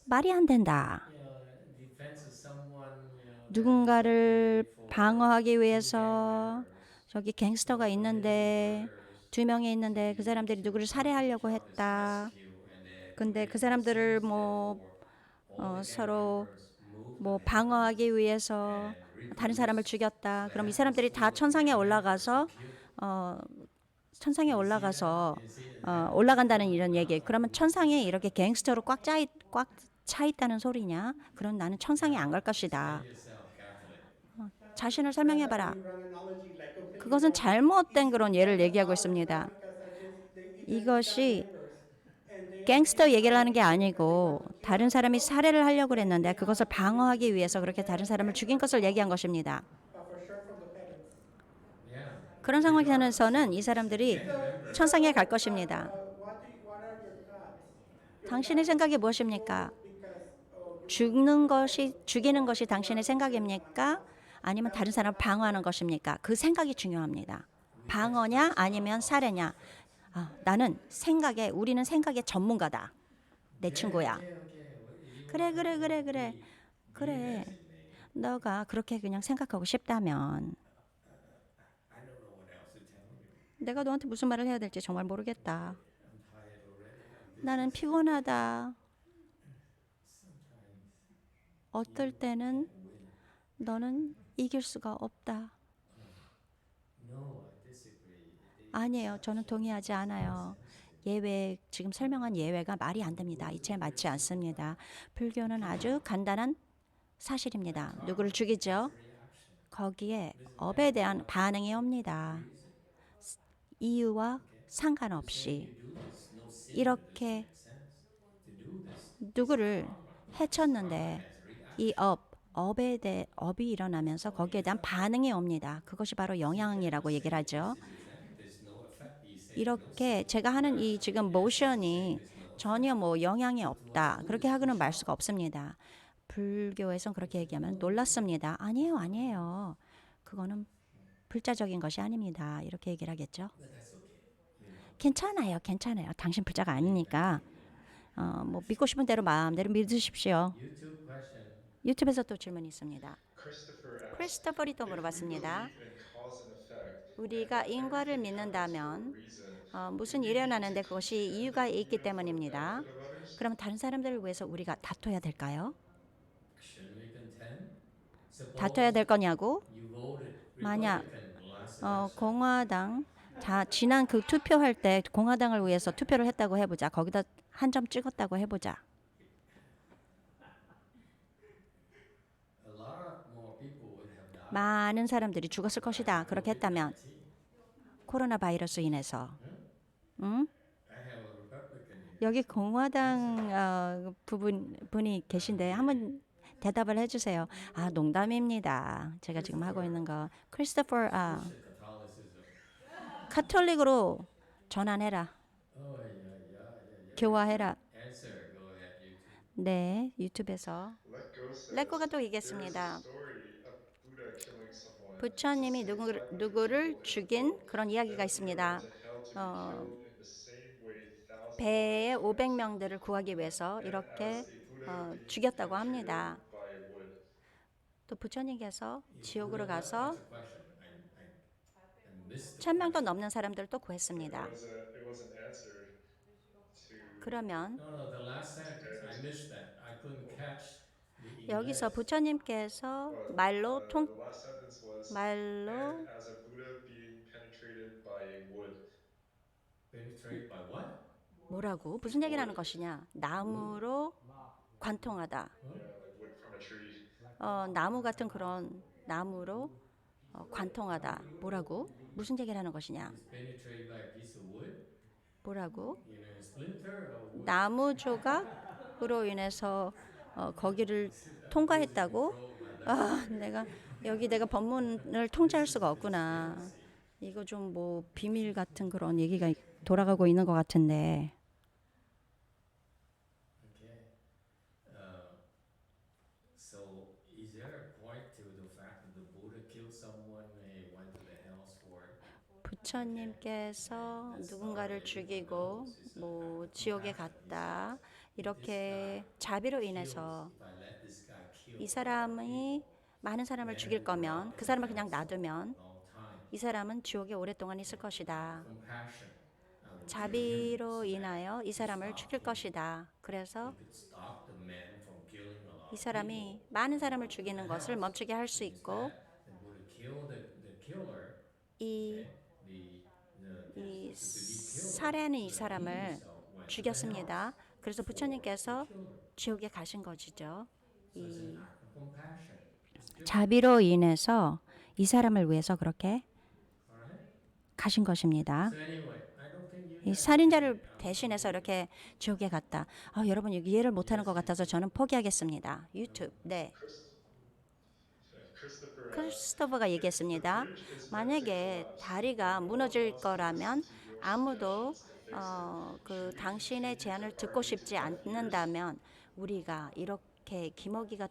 말이 안 된다. 누군가를 방어하기 위해서 저기 갱스터가 있는데 2명이 있는데 그 사람들이 누구를 살해하려고 했다. 근데 그 사람들을 서로 방어하기 위해서 다른 사람을 죽였다. 그럼 이 사람들이 다 천상에 올라가서 천상에 올라가서 올라간다는 이런 얘기. 그러면 천상에 이렇게 갱스터로 꽉 차 있다는 소리냐? 그럼 나는 천상에 안 갈 것이다. 자신을 설명해봐라. 그것은 잘못된 그런 예를 얘기하고 있습니다. 이것이 갱스터 얘기를 하는 게 아니고 다른 사람이 살해를 하려고 그랬는데 그것을 방어하기 위해서 그렇게 다른 사람을 죽인 것을 얘기한 것입니다. Yeah. 그런 상황에서는 이 사람들이 천상에 갈 것입니다. What are your thoughts? 당신의 생각이 무엇입니까? 죽이는 것이 당신의 생각입니까? 아니면 다른 사람을 방어하는 것입니까? 그 생각이 중요합니다. 방어냐 아니면 살해냐? 우리는 생각의 전문가다. 내 친구야. 그래. 너가 그렇게 그냥 생각하고 싶다면 I don't know what else to tell you. 내가 너한테 무슨 말을 해야 될지 정말 모르겠다. I'm tired already. 나는 피곤하다. Sometimes 어떨 때는 너는 이길 수가 없다. no, I disagree. 아니에요. 저는 동의하지 않아요. 지금 설명한 예외가 말이 안 됩니다. 이치에 맞지 않습니다. 불교는 아주 간단한 사실입니다. 누구를 죽이죠? 거기에 업에 대한 반응이 옵니다. 이유와 상관없이 이렇게 누구를 해쳤는데 이 업이 일어나면서 거기에 대한 반응이 옵니다. 그것이 바로 영향이라고 얘기를 하죠. 이렇게 제가 하는 이 지금 모션이 전혀 영향이 없다. 그렇게 하고는 말 수가 없습니다. 불교에선 그렇게 얘기하면 놀랐습니다. 아니에요. 그거는 불자적인 것이 아닙니다. 이렇게 얘기를 하겠죠. 괜찮아요. 당신 불자가 아니니까 믿고 싶은 대로 마음대로 믿으십시오. YouTube question. 유튜브에서 또 질문이 있습니다. Christopher asked, 크리스토퍼리 또 if we 물어봤습니다. believe in cause and effect, 우리가 인과를 믿는다면 무슨 일이 일어나는데 그것이 이유가 있기 때문입니다. of others? 그러면 다른 사람들을 위해서 우리가 다퉈야 될까요? Shouldn't we contend? Suppose 다퉈야 될 거냐고? you voted 만약 Republican last 공화당 지난 그 투표할 때 공화당을 위해서 투표를 했다고 해보자. 거기다 한 점 찍었다고 해보자. a lot more people would have died. 많은 사람들이 죽었을 것이다. 그렇게 했다면 코로나 바이러스 인해서 응? I have a Republican here. 여기 공화당 분이 계신데 한번 대답을 해주세요. 농담입니다. 제가 지금 하고 있는 거 크리스토퍼 Catholicism. 카톨릭으로 전환해라. Oh yeah. 교화해라. Answer. Go ahead. YouTube. 네, 유튜브에서 Let go says, 레코가 또 there is a 얘기했습니다. story of Buddha killing someone. 부처님이 누구를 죽인 그런 이야기가 있습니다. To hell to be killed in the same way thousands 배에 500명들을 구하기 위해서 이렇게 죽였다고 합니다. by wood. 또 부처님께서 지옥으로 가서 That's a question. I missed it. 1000명도 넘는 사람들을 또 구했습니다. It was an answer to 그러면 No, the last sentence. I missed that. I couldn't catch the 여기서 English. 부처님께서 the last sentence was 말로 and as a Buddha being penetrated by a wood. Penetrated by what? 뭐라고? 무슨 얘기를 하는 것이냐? 나무로 관통하다. Yeah, like wood from a tree. 나무 같은 그런 나무로 관통하다. 뭐라고? 무슨 얘기를 하는 것이냐? It's penetrated by a piece of wood. 뭐라고? You know, a splinter or wood. 나무 조각으로 인해서 거기를 통과했다고? 내가 법문을 통제할 수가 없구나. 이거 좀 비밀 같은 그런 얘기가 돌아가고 있는 것 같은데. Okay. So, is there a point to the fact that the Buddha killed someone and he went to the hells for it? 부처님께서 누군가를 죽이고 지옥에 갔다. 이렇게 자비로 인해서 If I let this guy kill 이 사람이 많은 사람을 죽일 거면 그 사람을 그냥 놔두면 long time, 이 사람은 지옥에 오랫동안 있을 것이다. compassion, 자비로 인하여 이 사람을 죽일 것이다. 그래서 could stop the man from killing a lot. 이 사람이 많은 사람을 죽이는 것을 멈추게 할 수 있고 Then go to kill the killer. 이, Okay? 이 to believe killer. 살해하는 이 So that he 사람을 himself went to the 죽였습니다. house 그래서 for 부처님께서 the killer. 지옥에 가신 것이죠. So it's 이 an act of compassion. It's different. 자비로 인해서 이 사람을 위해서 그렇게 Alright? 가신 것입니다. So anyway, I don't think you 이 guys 살인자를 can- 대신해서 이렇게 지옥에 갔다. 여러분 이해를 못하는 것 같아서 저는 포기하겠습니다. 유튜브. 네. Christopher, 크리스토퍼가 얘기했습니다. 만약에 다리가 무너질 거라면 아무도 그 당신의 제안을 듣고 싶지 않는다면 우리가 이렇게 기벙어리가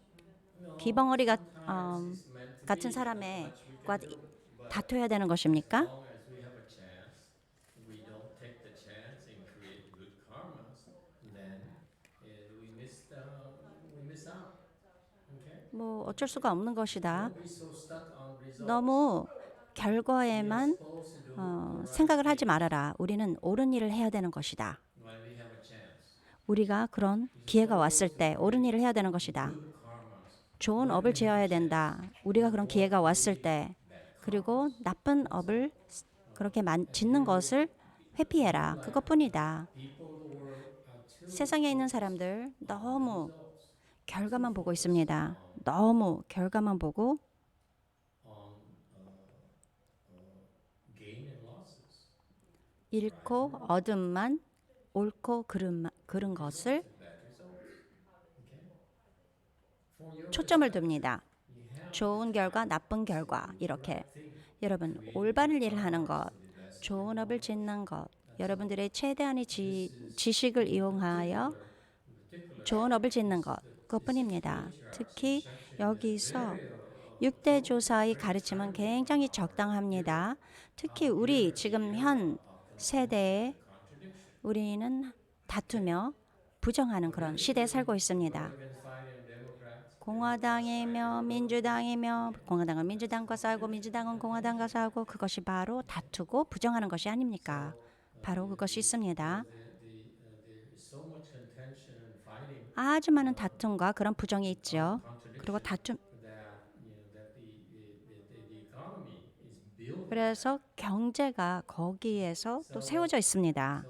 Sometimes it's meant to 같은 be. 사람과 Not much we can do. But 다퉈야 되는 것입니까? as long as we have a chance, we don't take the chance and create good karmas, then we miss out. Okay? 뭐 어쩔 수가 없는 것이다. Don't be so stuck on results. 너무 You're 결과에만 supposed to do the right 생각을 하지 thing 말아라. 우리는 옳은 일을 해야 되는 것이다. when we have a chance. 우리가 그런 기회가 왔을 때 옳은 일을 해야 되는 것이다. Good karmas. 좋은 업을 지어야 된다. 우리가 그런 기회가 왔을 때 그리고 나쁜 업을 그렇게 짓는 것을 회피해라. 그것뿐이다. People who are too 세상에 있는 사람들 너무 results 결과만 보고 있습니다. 너무 결과만 보고 on gain and losses. 잃고 얻음만 옳고 그른 것을 Bad results. Okay? For your 초점을 둡니다. you have 좋은 결과, 나쁜 결과 이렇게 thing. 여러분 올바른 일을 하는 것, 좋은 업을 짓는 것, 여러분들의 최대한의 지식을 이용하여 좋은 업을 짓는 것 그것뿐입니다. 특히 여기서 6대 조사의 가르침은 굉장히 적당합니다. 특히 우리 지금 현 세대에 우리는 다투며 부정하는 그런 시대에 살고 있습니다. 공화당이며 민주당이며 공화당은 민주당과 싸우고 민주당은 공화당과 싸우고 그것이 바로 다투고 부정하는 것이 아닙니까? 바로 그것이 있습니다. 아주 많은 다툼과 그런 부정이 있죠. 그리고 다툼 그래서 경제가 거기에서 또 세워져 있습니다.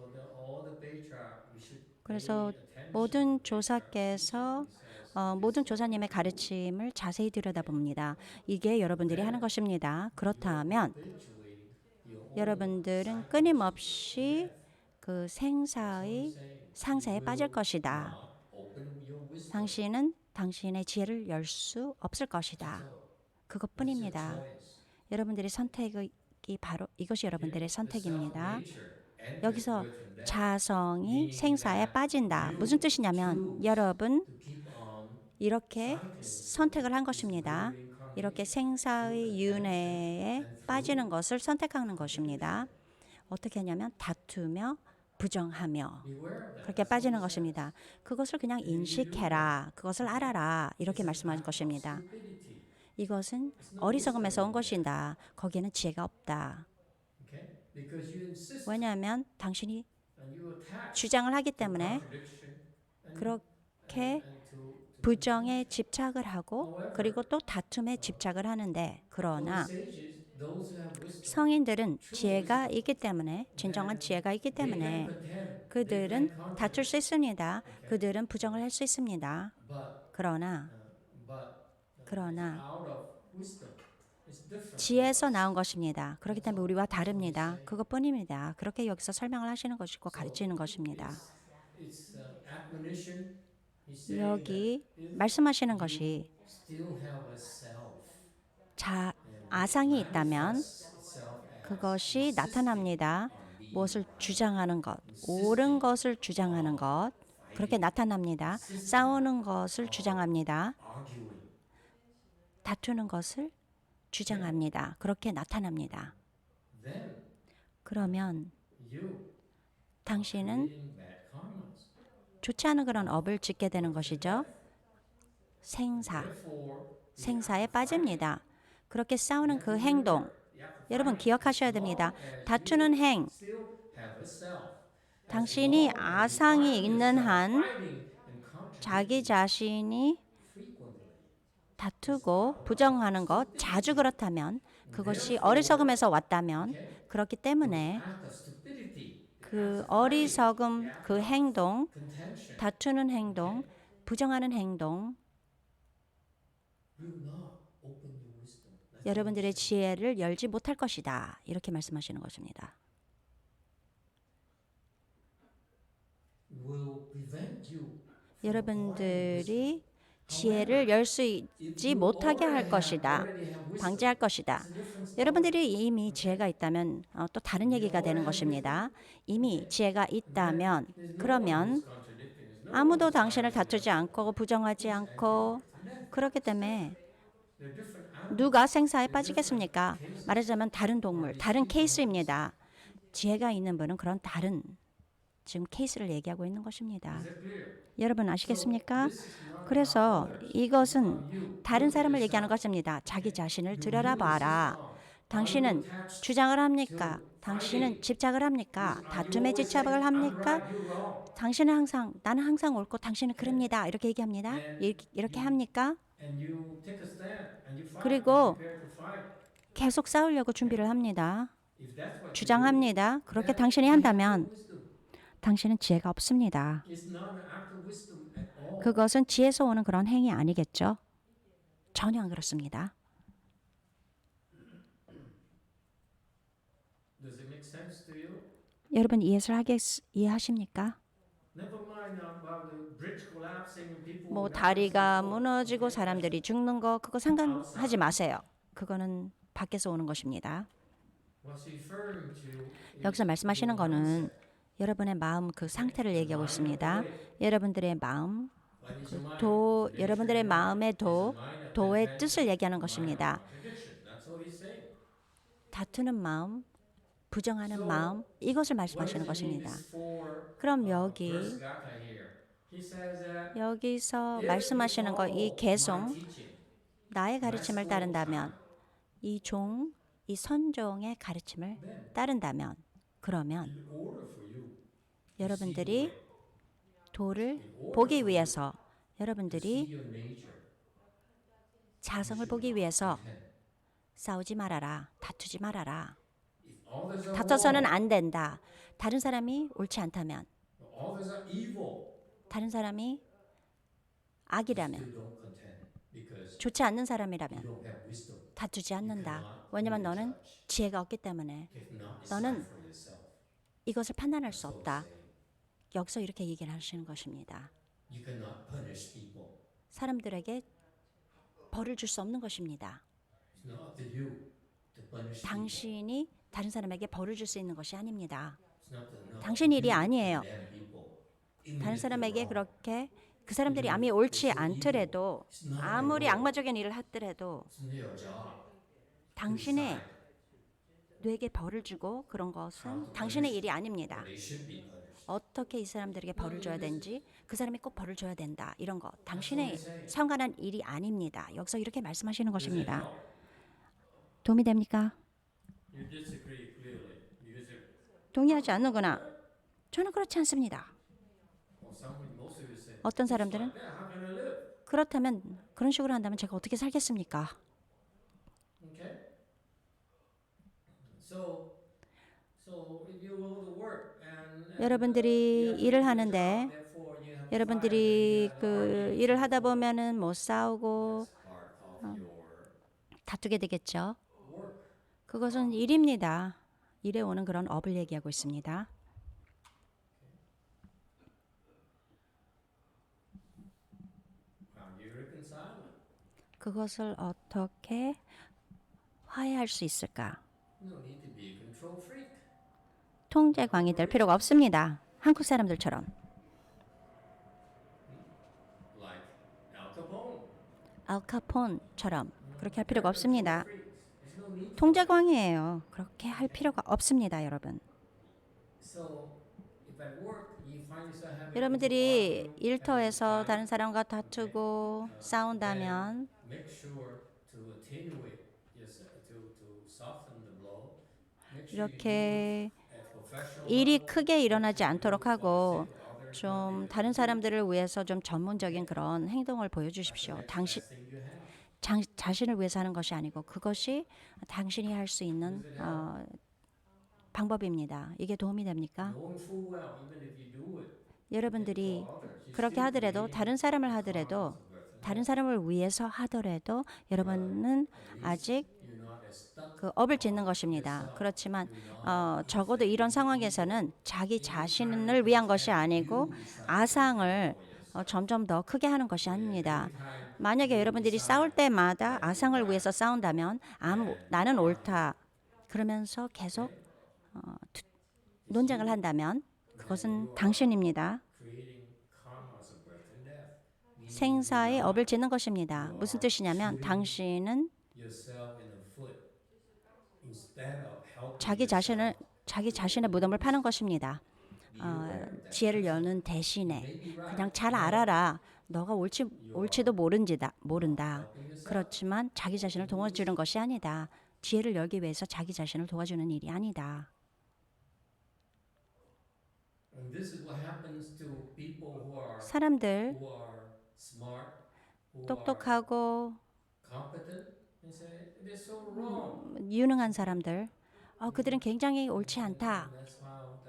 그래서 모든 조사께서 모든 조사님의 가르침을 자세히 들여다봅니다. 이게 여러분들이 하는 것입니다. 그렇다면 여러분들은 끊임없이 그 생사의 상사에 빠질 것이다. 당신은 당신의 지혜를 열 수 없을 것이다. 그것뿐입니다. 여러분들의 선택이 바로 이것이 여러분들의 선택입니다. 여기서 자성이 생사에 빠진다. 무슨 뜻이냐면 여러분 이렇게 선택을 한 것입니다. 이렇게 생사의 윤회에 빠지는 것을 선택하는 것입니다. 어떻게 하냐면 다투며 부정하며 그렇게 빠지는 것입니다. 그것을 그냥 인식해라. 그것을 알아라. 이렇게 말씀하는 것입니다. 이것은 어리석음에서 온 것이다. 거기에는 지혜가 없다. 왜냐하면 당신이 주장을 하기 때문에 그렇게 부정에 집착을 하고 그리고 또 다툼에 집착을 하는데 그러나 성인들은 지혜가 있기 때문에 진정한 지혜가 있기 때문에 그들은 다툴 수 있습니다. 그들은 부정을 할 수 있습니다. 그러나 지혜에서 나온 것입니다. 그렇기 때문에 우리와 다릅니다. 그것뿐입니다. 그렇게 여기서 설명을 하시는 것이고 가르치는 것입니다. 여기 말씀하시는 것이 아상이 있다면 그것이 나타납니다. 무엇을 주장하는 것, 옳은 것을 주장하는 것, 그렇게 나타납니다. 싸우는 것을 주장합니다. 다투는 것을 주장합니다. 그렇게 나타납니다. 그러면 당신은 좋지 않은 그런 업을 짓게 되는 것이죠. 생사에 빠집니다. 그렇게 싸우는 그 행동, 여러분 기억하셔야 됩니다. 다투는 행, 당신이 아상이 있는 한 자기 자신이 다투고 부정하는 것 자주 그렇다면 그것이 어리석음에서 왔다면 그렇기 때문에 act of stupidity, 그 어리석음, 그 행동, contention 다투는 행동, 부정하는 행동, will not open your wisdom. That's what 여러분들의 I'm saying. 지혜를 열지 못할 것이다. 이렇게 말씀하시는 것입니다. Will prevent you from acquiring 여러분들이 wisdom. 지혜를 열 수 If 있지 you 못하게 할 already 것이다. have wisdom, 방지할 것이다. it's a different story. 여러분들이 이미 지혜가 있다면 또 다른 얘기가 되는 것입니다. 이미 지혜가 있다면 There's no 그러면 one who's contradicting us. No one 아무도 who's 당신을 challenging 다투지 us. 않고 부정하지 않고 그렇기 때문에 They're different animals. 누가 생사에 빠지겠습니까? 말하자면 다른 동물, 다른 케이스입니다. 지혜가 있는 분은 그런 다른 지금 케이스를 얘기하고 있는 것입니다. Is that clear? 여러분 아시겠습니까? This is not 그래서 about others. 이것은 It's about you. 다른 Look at 사람을 얘기하는 yourself. 것입니다. 자기 자신을 You 들여다봐라. really yourself. 당신은 Are you attached 주장을 합니까? to 당신은 fighting? 집착을 합니까? Are you 다툼에 always 집착을 saying, "I'm 합니까? right, you're wrong"? 당신은 항상 나는 항상 옳고 당신은 그럽니다. 이렇게 얘기합니다. 이렇게 합니까? And you take a stand and you fight. 그리고 You prepare to fight. 계속 싸우려고 준비를 합니다. If that's what you 주장합니다. do, 그렇게 then 당신이 you have no 한다면 wisdom. 당신은 지혜가 없습니다. It's not an act of wisdom at all. 그것은 지혜에서 오는 그런 행위 아니겠죠? 전혀 안 그렇습니다. Does it make sense to you? 여러분 이해하십니까? Never mind about the bridge collapsing and people 뭐 dying 다리가 and so forth. 무너지고 Okay? 사람들이 죽는 거 그거 상관하지 마세요. 그거는 밖에서 오는 것입니다. What's he referring to is 여기서 말씀하시는 your 거는 mindset. 여러분의 마음 그 상태를 얘기하고 있습니다. 여러분들의 마음, What is your mind? 도, Is it 여러분들의 your 마음의 mind? 도, Is the mind a 도의 contention? 뜻을 얘기하는 Mind 것입니다. of contradiction. That's what he's saying. 다투는 마음, 부정하는 마음, 이것을 말씀하시는 What does it mean, 것입니다. this for, 그럼 여기 verse gata here? He says that 여기서 if 말씀하시는 you 거 이 follow 개송, my teaching, 나의 가르침을 따른다면 이 종, 이 선종의 가르침을 then 따른다면 그러면 in order for you 여러분들이 도를 보기 위해서 여러분들이 see your nature, 자성을 보기 위해서 싸우지 말아라. 다투지 말아라. if others are 다퉈서는 wrong, 안 된다. 다른 사람이 옳지 않다면, others are evil, 다른 사람이 악이라면, you don't contend because 좋지 않는 you 사람이라면 don't have wisdom. 다투지 않는다. 왜냐면 너는 지혜가 없기 때문에 If not, 너는 decide for yourself. 이것을 판단할 수 So 없다. saying, 여기서 이렇게 얘기를 하시는 것입니다. you cannot punish people. 사람들에게 벌을 줄 수 없는 것입니다. It's not up to you to punish people. 당신이 다른 사람에게 벌을 줄 수 있는 것이 아닙니다. It's not 당신 일이 you to 아니에요. condemn people, even 다른 if they're 사람에게 wrong. 그렇게 그 사람들이 아무리 옳지 않더라도 It's not your 아무리 role. 악마적인 일을 하더라도 It's not your job. 당신의 Decide 뇌에게 벌을 주고 그런 것은 how to 당신의 punish 일이 아닙니다. or they should be punished. 어떻게 이 사람들에게 벌을 줘야 되는지 그 사람이 꼭 벌을 줘야 된다. 이런 거 당신의 상관한 일이 아닙니다. 여기서 이렇게 말씀하시는 Does it 것입니다. help? 도움이 됩니까? You disagree clearly because 동의하지 않는구나. 저는 그렇지 않습니다. most of you say, 어떤 사람들은 "Yeah, how can I live?" 그렇다면 그런 식으로 한다면 제가 어떻게 살겠습니까? Okay. So if you go to work and 여러분들이 you have to 일을 do your 하는데 job, therefore you have to 여러분들이 fight, 그 and you have to 일을 argue. 하다 보면은 못 싸우고 That's part of your 다투게 되겠죠. work. 그것은 일입니다. 일에 오는 그런 업을 얘기하고 있습니다. How do you reconcile it? 그것을 어떻게 화해할 수 있을까? No need to be a control freak. 통제광이 될 필요가 없습니다. 한국 사람들처럼. Like Al Capone. 알카폰처럼 그렇게 할 필요가 없습니다. Freaks. There's no need. 통제광이에요. 그렇게 할 필요가 없습니다, 여러분. So if at work you find yourself having 여러분들이 일터에서 다른 사람과 다투고 싸운다면 make sure to attenuate yourself, to soften the blow. Make sure you 이렇게 do it at professional 일이 level. 크게 일어나지 않도록 하고 For others, 좀 다른 사람들을 위해서 좀 전문적인 그런 행동을 보여주십시오. best thing you have. 자신을 위해서 하는 것이 아니고 그것이 당신이 할 수 있는 방법입니다. 이게 도움이 됩니까? Knowing full well, even if you do it, 여러분들이 for others, you're 그렇게 still 하더라도 creating 다른 사람을 karmas 하더라도 of birth and 다른 death. 사람을 위해서 하더라도 여러분은 At least 아직 you're not as stuck 그 업을 짓는 on 것입니다. yourself. 그렇지만 You're not 적어도 이런 상황에서는 자기 자신을 위한 것이 아니고 아상을 점점 더 크게 하는 것이 아닙니다. 만약에 여러분들이 싸울 때마다 아상을 위해서 싸운다면 나는 옳다 그러면서 계속 논쟁을 한다면 그것은 당신입니다. creating karmas of birth and death. Meaning 생사의 업을 짓는 것입니다. 무슨 뜻이냐면 당신은 yourself in the foot instead of helping 자기 자신의 무덤을 파는 것입니다. 지혜를 여는 대신에 그냥 잘 알아라. 너가 옳지도 모른다. 그렇지만 자기 자신을 도와주는 것이 아니다. 지혜를 열기 위해서 자기 자신을 도와주는 일이 아니다. And this is what happens to people 사람들 who are smart, who are 똑똑하고 competent, and say they're so wrong. 유능한 사람들 그들은 굉장히 옳지 않다. That's how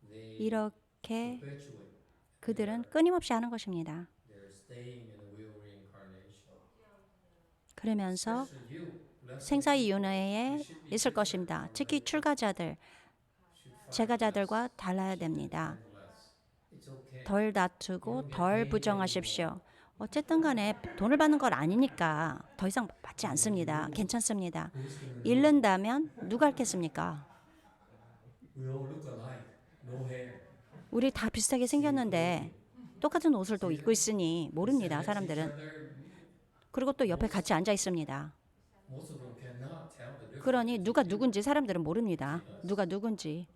they 이렇게 perpetuate. 그들은 끊임없이 하는 것입니다. They're staying in the wheel reincarnation. 그러면서 Especially you, less 생사의 윤회에 있을 것입니다. 특히 출가자들, 재가자들과 달라야 됩니다. it's okay. 덜 다투고 덜 부정하십시오. 어쨌든 간에 돈을 받는 건 아니니까 더 이상 받지 않습니다. 괜찮습니다. 잃는다면 누가 핥겠습니까? We all look alike. No hair. 우리 다 비슷하게 생겼는데 똑같은 옷을 또 입고 있으니 모릅니다. 사람들은. 그리고 또 옆에 같이 앉아 있습니다. Most of them cannot tell the difference. 그러니 누가 누군지 사람들은 모릅니다. 누가 누군지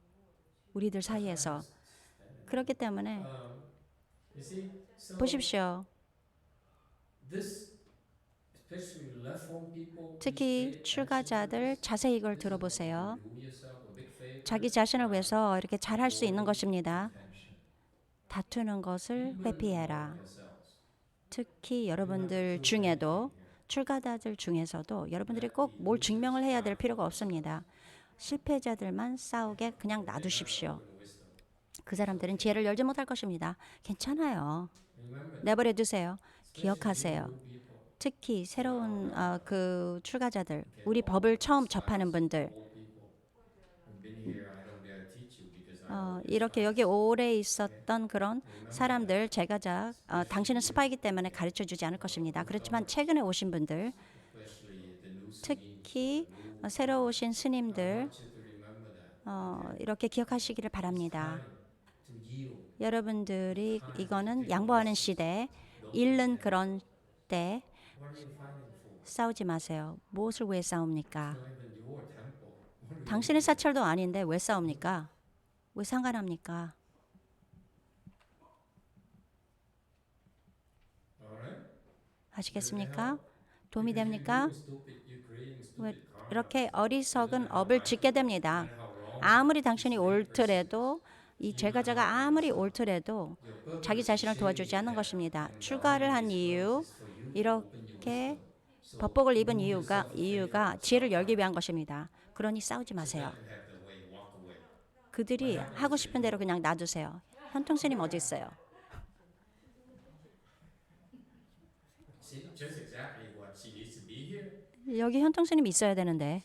우리들 사이에서. 그렇기 때문에 You see, so 보십시오. this, especially left-home people, 특히 출가자들 자세히 이걸 들어보세요. do yourself a big favor. 자기 자신을 위해서 이렇게 잘할 수 있는 것입니다. 다투는 것을 회피해라. 특히 여러분들 중에도 출가자들 중에서도 여러분들이 꼭 뭘 증명을 해야 될 필요가 없습니다. 실패자들만 싸우게 그냥 놔두십시오. 그 사람들은 지혜를 열지 못할 것입니다. 괜찮아요. 내버려 두세요. 기억하세요. 특히 새로운 그 출가자들, 우리 법을 처음 접하는 분들, 이렇게 여기 오래 있었던 그런 사람들, 제가자, 당신은 스파이기 때문에 가르쳐주지 않을 것입니다. 그렇지만 최근에 오신 분들, 특히 새로 오신 스님들, 이렇게 기억하시기를 바랍니다. 여러분들이 이거는 양보하는 시대, 잃는 그런 때 싸우지 마세요. 무엇을 왜 싸웁니까? 당신의 사찰도 아닌데 왜 싸웁니까? 왜 상관합니까? 아시겠습니까? 도움이 됩니까? 왜 이렇게 어리석은 업을 짓게 됩니다. 아무리 당신이 옳더라도 이 제가자가 아무리 옳더라도 자기 자신을 도와주지 않는 것입니다. 출가를 한 이유, 이렇게 법복을 입은 이유가 지혜를 열기 위한 것입니다. 그러니 싸우지 마세요. 그들이 하고 싶은 대로 그냥 놔두세요. 현통 스님 어디 있어요? Just exactly what she needs to be here. 여기 현통 스님 있어야 되는데.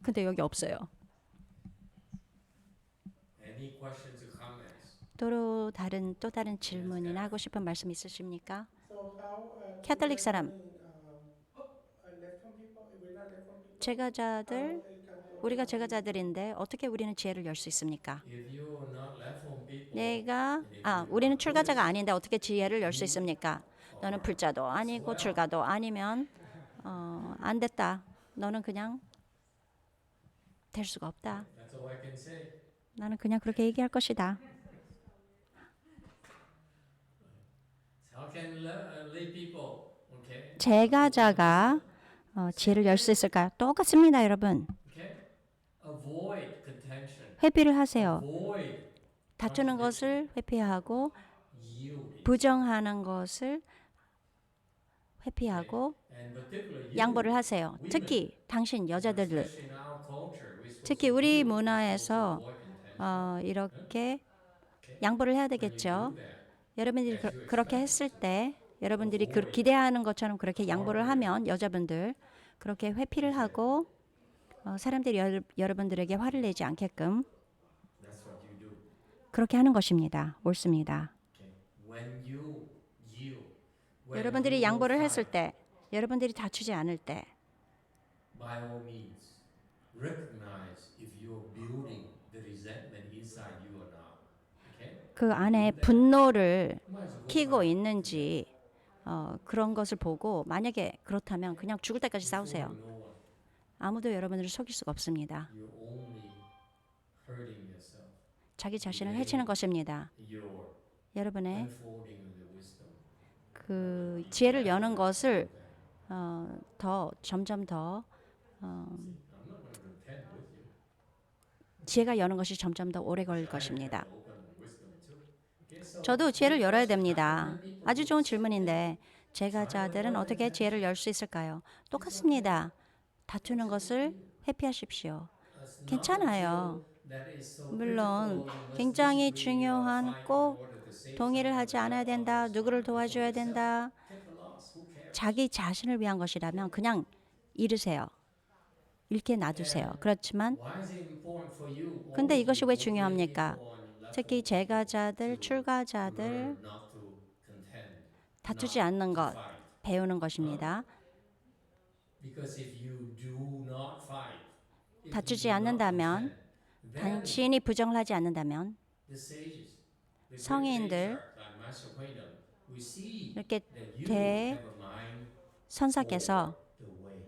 근데 여기 없어요. Any questions or comments? 또 다른 질문이나 하고 싶은 말씀 있으십니까? So how, 캐톨릭 사람, left-home people, if we're not left-home people, 제가자들, 우리가 제가자들인데 어떻게 우리는 지혜를 열 수 있습니까? If you're not left-home people, 우리는 출가자가 아닌데 어떻게 지혜를 열 수 있습니까? 너는 불자도 아니고 출가도 아니면 안 됐다. 너는 그냥 될 수가 없다. that's all I can say. 나는 그냥 그렇게 얘기할 것이다. How can lay people, okay? 제가자가 지혜를 열 수 있을까요? 똑같습니다, 여러분. Okay? Avoid contention. 회피를 하세요. Avoid 다투는 것을 회피하고 yielding. 부정하는 것을 회피하고 And particularly you, 양보를 하세요. women, 특히 당신 여자들, especially in our culture, we're supposed 특히 to 우리 give, we're supposed to 문화에서 avoid contention. 이렇게 Okay? 양보를 해야 When you 되겠죠. do that, 여러분들이 as you 그렇게 expect, 했을 때 여러분들이 avoid 기대하는 것처럼 그렇게 양보를 quarreling. 하면 여자분들 그렇게 회피를 하고 사람들이 여러분들에게 화를 내지 않게끔 That's what you do. 그렇게 하는 것입니다. 옳습니다. Okay? When you yield, when 여러분들이 you 양보를 won't 했을 fight, 때, 여러분들이 다투지 않을 때 by all means, recognize if you're building the resentment inside you or not. Okay? 그 안에 분노를 You might as well go 키고 fight 있는지 그런 것을 보고 만약에 그렇다면 그냥 죽을 때까지 싸우세요. for no one. 아무도 여러분들을 속일 수가 없습니다. You're only hurting yourself. 자기 자신을 해치는 것입니다. You're 여러분의 unfolding the wisdom. 그 지혜를 여는 것을 더 점점 더 I'm not going to contend with you. 지혜가 여는 것이 점점 더 오래 걸릴 것입니다. Open wisdom too. Okay, so 저도 지혜를 열어야 됩니다. 아주 좋은 질문인데 제가자들은 어떻게 지혜를 열 수 있을까요? 똑같습니다. 다투는 것을 회피하십시오. it's not 괜찮아요. that is so 물론 critical, you must 굉장히 disagree or 중요한 fight in 꼭 order to save 동의를 someone 하지 않아야 or 된다. others. 누구를 도와줘야 된다. Take the loss. Who cares? 자기 자신을 위한 것이라면 그냥 잃으세요. 잃게 놔두세요. 그렇지만 Why is it important for you? 근데 이것이 왜 All 중요합니까? people on left 특히 제가자들, 출가자들 learn not to contend, 다투지 not 않는 to 것 fight. 배우는 것입니다. Because if you do not fight, if you 다투지 do not 않는다면, contend, then 당신이 부정을 하지 않는다면 the sages, the great 성인들, patriarchs like Master Huineng, we see 이렇게 that you have a mind 선사께서 for the way.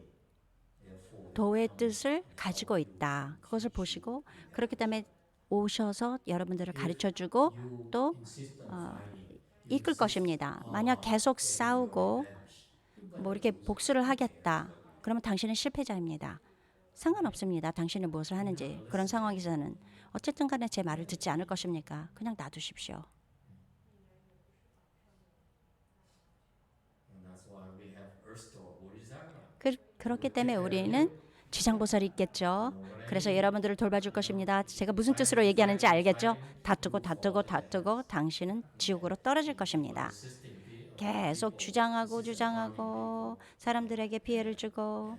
Therefore, 도의 뜻을 가지고 있다. 그것을 보시고 그렇기 때문에 오셔서 여러분들을 가르쳐주고 you 또 insist on fighting. 이끌 것입니다. 만약 계속 싸우고 뭐 이렇게 복수를 하겠다. 그러면 당신은 실패자입니다. 상관없습니다. 당신이 무엇을 하는지. 그런 상황에서는 어쨌든 간에 제 말을 듣지 않을 것입니까? 그냥 놔두십시오. And that's why we have Earth-store Bodhisattva. 그렇기 때문에 우리는 지상보살이 있겠죠. 그래서 여러분들을 돌봐줄 것입니다. 제가 무슨 뜻으로 얘기하는지 알겠죠? 다투고 당신은 지옥으로 떨어질 것입니다. 계속 주장하고 사람들에게 피해를 주고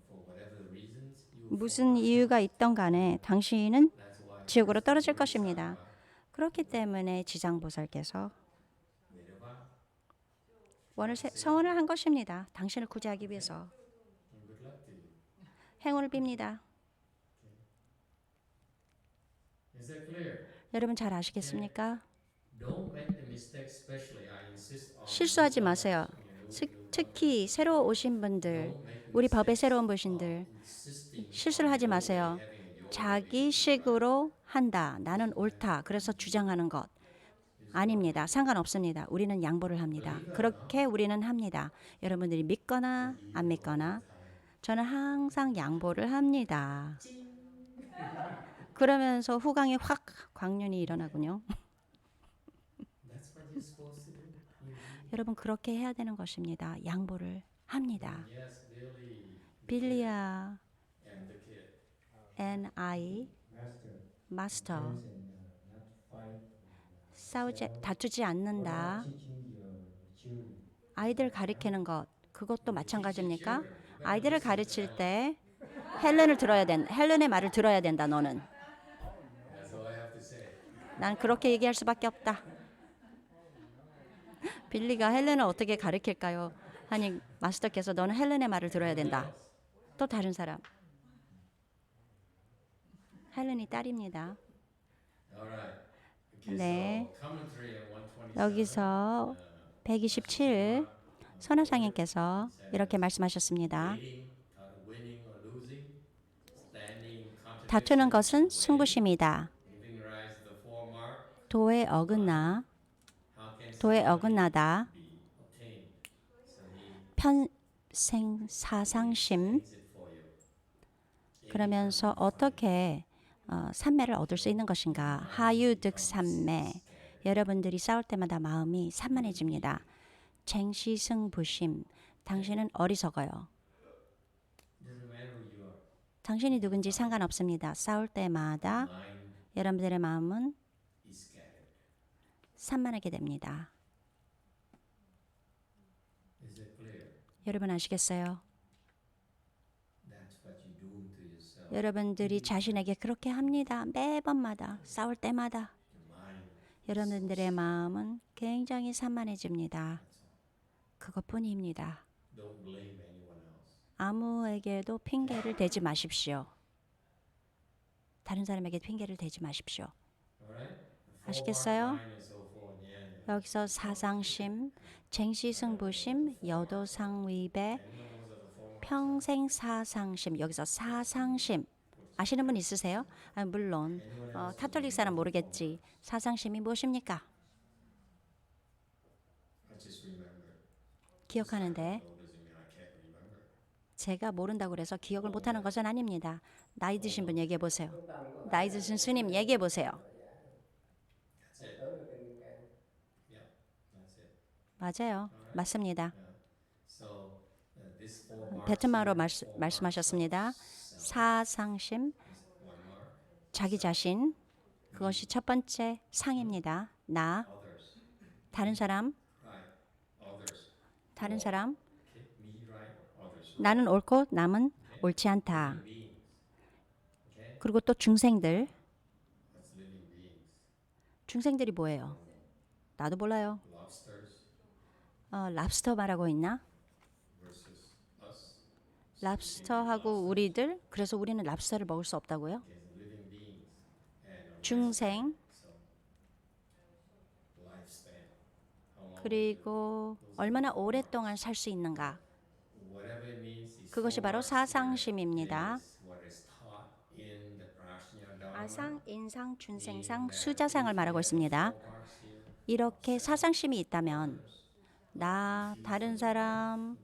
For whatever reasons, you 무슨 이유가 있던 간에 당신은 that's why 지옥으로 떨어질 것입니다. 그렇기 때문에 지상보살께서 성원을 한 것입니다. 당신을 구제하기 위해서. good luck to you. 행운을 빕니다. Is that clear? 여러분 잘 아시겠습니까? Don't make the mistake, especially I insist on 실수하지 마세요. 특히 새로 오신 분들, 우리 법의 새로운 분들 실수를 하지 마세요. 자기 식으로 한다. 나는 옳다. 그래서 주장하는 것. 아닙니다. 상관없습니다. 우리는 양보를 합니다. 그렇게 우리는 합니다. 여러분들이 믿거나 안 믿거나 저는 항상 양보를 합니다. 그러면서 후광이 확 광륜이 일어나군요. That's what you're supposed to do. 여러분 그렇게 해야 되는 것입니다. 양보를 합니다. Yes, Billy 빌리아 and the kid. and I, 마스터, 다투지 않는다. 아이들 가르치는 것, 그것도 마찬가지입니까? 아이들을 가르칠 때 헬렌의 말을 들어야 된다. 너는. That's all I have to say. 난 그렇게 얘기할 수밖에 없다. 빌리가 헬렌을 어떻게 가르칠까요? 하니 마스터께서 너는 헬렌의 말을 들어야 된다. 또 다른 사람. 헬렌이 딸입니다. All right. Okay, 네. so commentary on 127. 여기서 127 선화상인께서 이렇게 말씀하셨습니다. Winning or losing, standing 다투는 contradiction, 것은 승부심이다. giving rise to the four mark. 도에 어긋나, How can 도에 어긋나다. be obtained? So he 편생 사상심. makes it for you. 그러면서 어떻게 삼매를 얻을 수 있는 것인가? 하유득 삼매. 여러분들이 싸울 때마다 마음이 산만해집니다. 쟁시승부심. 당신은 어리석어요. Doesn't matter who you are. 당신이 누군지 상관없습니다. 싸울 때마다 Mind 여러분들의 마음은 is scattered. 산만하게 됩니다. Is it clear? 여러분 아시겠어요? That's what you do to yourself. 여러분들이 자신에게 그렇게 합니다. 매번마다 싸울 때마다 Your mind. 여러분들의 마음은 굉장히 산만해집니다. That's all. 그것뿐입니다. Don't blame anyone else. 아무에게도 핑계를 대지 마십시오. 다른 사람에게 핑계를 대지 마십시오. Alright? 아시겠어요? And so forth. Yeah. 여기서 사상심, 쟁시승부심, 여도상위배, 평생 사상심. 여기서 사상심. 아시는 분 있으세요? 아, 물론 카톨릭 사람 모르겠지. 사상심이 무엇입니까? I just remember. 기억하는데 No, doesn't mean I can't remember. 제가 모른다고 그래서 기억을 못하는 것은 아닙니다. 나이 드신 분 얘기해 보세요. 나이 드신 스님 얘기해 보세요. That's it. Yeah, that's it. 맞아요. 맞습니다. Yeah. So this four marks 베트마로 here, four 말씀하셨습니다. marks of self 사상심, is one mark. 자기 자신. 그것이 첫 번째 상입니다. 나, Others, 다른 사람, right? Others, 다른 사람. okay? Me, right? Others, 나는 옳고 남은 옳지 않다. living beings. Okay? 그리고 또 중생들. What's living beings? 중생들이 뭐예요? 나도 몰라요. Lobsters 랍스터 말하고 있나? versus us. 랍스터하고 우리들. 그래서 우리는 랍스터를 먹을 수 없다고요? There's living beings and 중생. so lifespan. How long? 그리고 얼마나 오랫동안 살 수 있는가. Whatever it means is 그것이 four 바로 marks here. 사상심입니다. It is what is taught in the Prajna Dharma. 아상, 인상, 준생상, 수자상을 말하고 있습니다. Four marks here. 이렇게 사상심이 있다면 나, 다른 사람,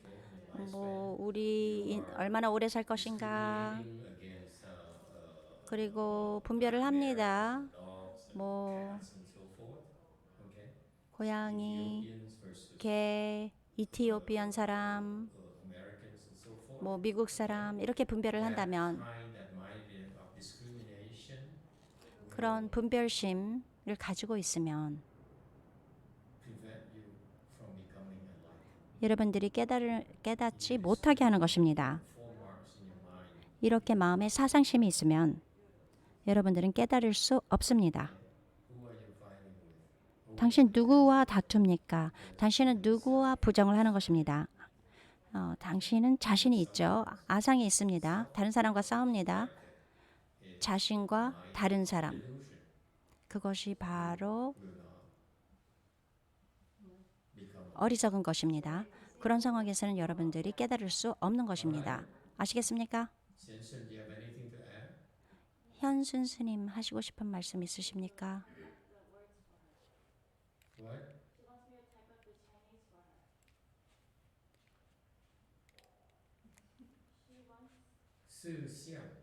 뭐 우리 얼마나 오래 살 것인가. Against 그리고 분별을 합니다. dogs 뭐 and so forth. Okay. 고양이, Europeans versus 개, 이티오피안 사람, Americans and so forth. 뭐 미국 사람 이렇게 분별을 한다면 Kind that mind of discrimination 그런 분별심을 가지고 있으면 prevent you from becoming enlightened. 여러분들이 깨닫지 못하게 하는 것입니다. Four marks in your mind. 이렇게 마음에 사상심이 있으면 여러분들은 깨달을 수 없습니다. Who are you fighting with? 당신 누구와 다툽니까? 당신은 누구와 부정을 하는 것입니다. 당신은 자신이 있죠. 아상이 있습니다. 다른 사람과 싸웁니다. 자신과 다른 사람. Illusion 그것이 바로 will not become. 어리석은 것입니다. 그런 상황에서는 여러분들이 깨달을 수 없는 것입니다. 아시겠습니까? Jensen, do you have anything to add? 현순 스님 하시고 싶은 말씀 있으십니까? What? Su Xiang.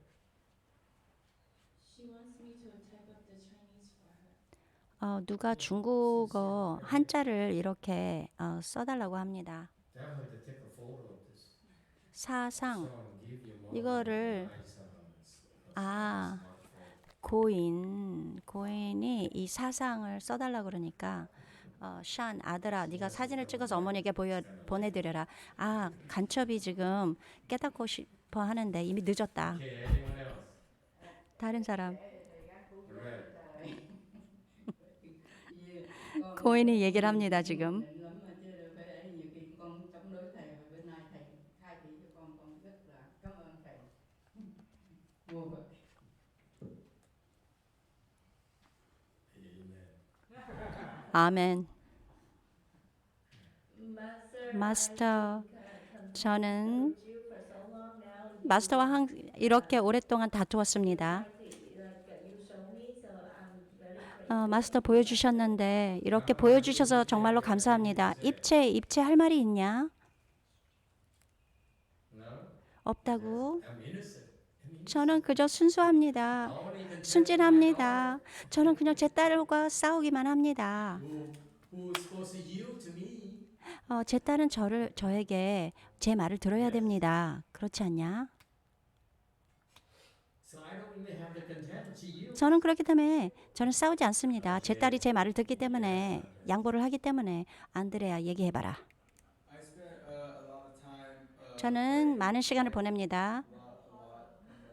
누가 중국어 한자를 이렇게 써달라고 합니다. Tell her to take a photo of this. 사상 Sean, give your mom 이거를 a nice, smartphone. 고인이 이 사상을 써달라고 그러니까 샨 아들아 네가 사진을 찍어서 어머니에게 보내드려라. 간첩이 지금 깨닫고 싶어 하는데 이미 늦었다. Okay, anyone else? 다른 사람 Red. 고인이 얘기를 합니다 지금. lắm mà chưa được phải nhiều khi con chống đối thầy và bữa nay thầy khai thị cho con rất là cảm ơn thầy. Vô Phật. Amen. 아멘. 마스터, 저는 마스터와 이렇게 오랫동안 다투었습니다. 마스터 보여주셨는데 이렇게 보여주셔서 정말로 감사합니다. 입체 할 말이 있냐? No? 없다고? I'm innocent. 저는 그저 순수합니다. 순진합니다. 저는 그냥 제 딸과 싸우기만 합니다. Who is supposed to yield to me? 제 딸은 저에게 제 말을 들어야 됩니다. 그렇지 않냐? So I don't even have to contend. She yields. 저는 그렇기 때문에 저는 싸우지 않습니다. 제 딸이 제 말을 듣기 때문에 양보를 하기 때문에 안드레아 얘기해봐라. I spent a lot of time. 저는 많은 시간을 보냅니다. A lot, and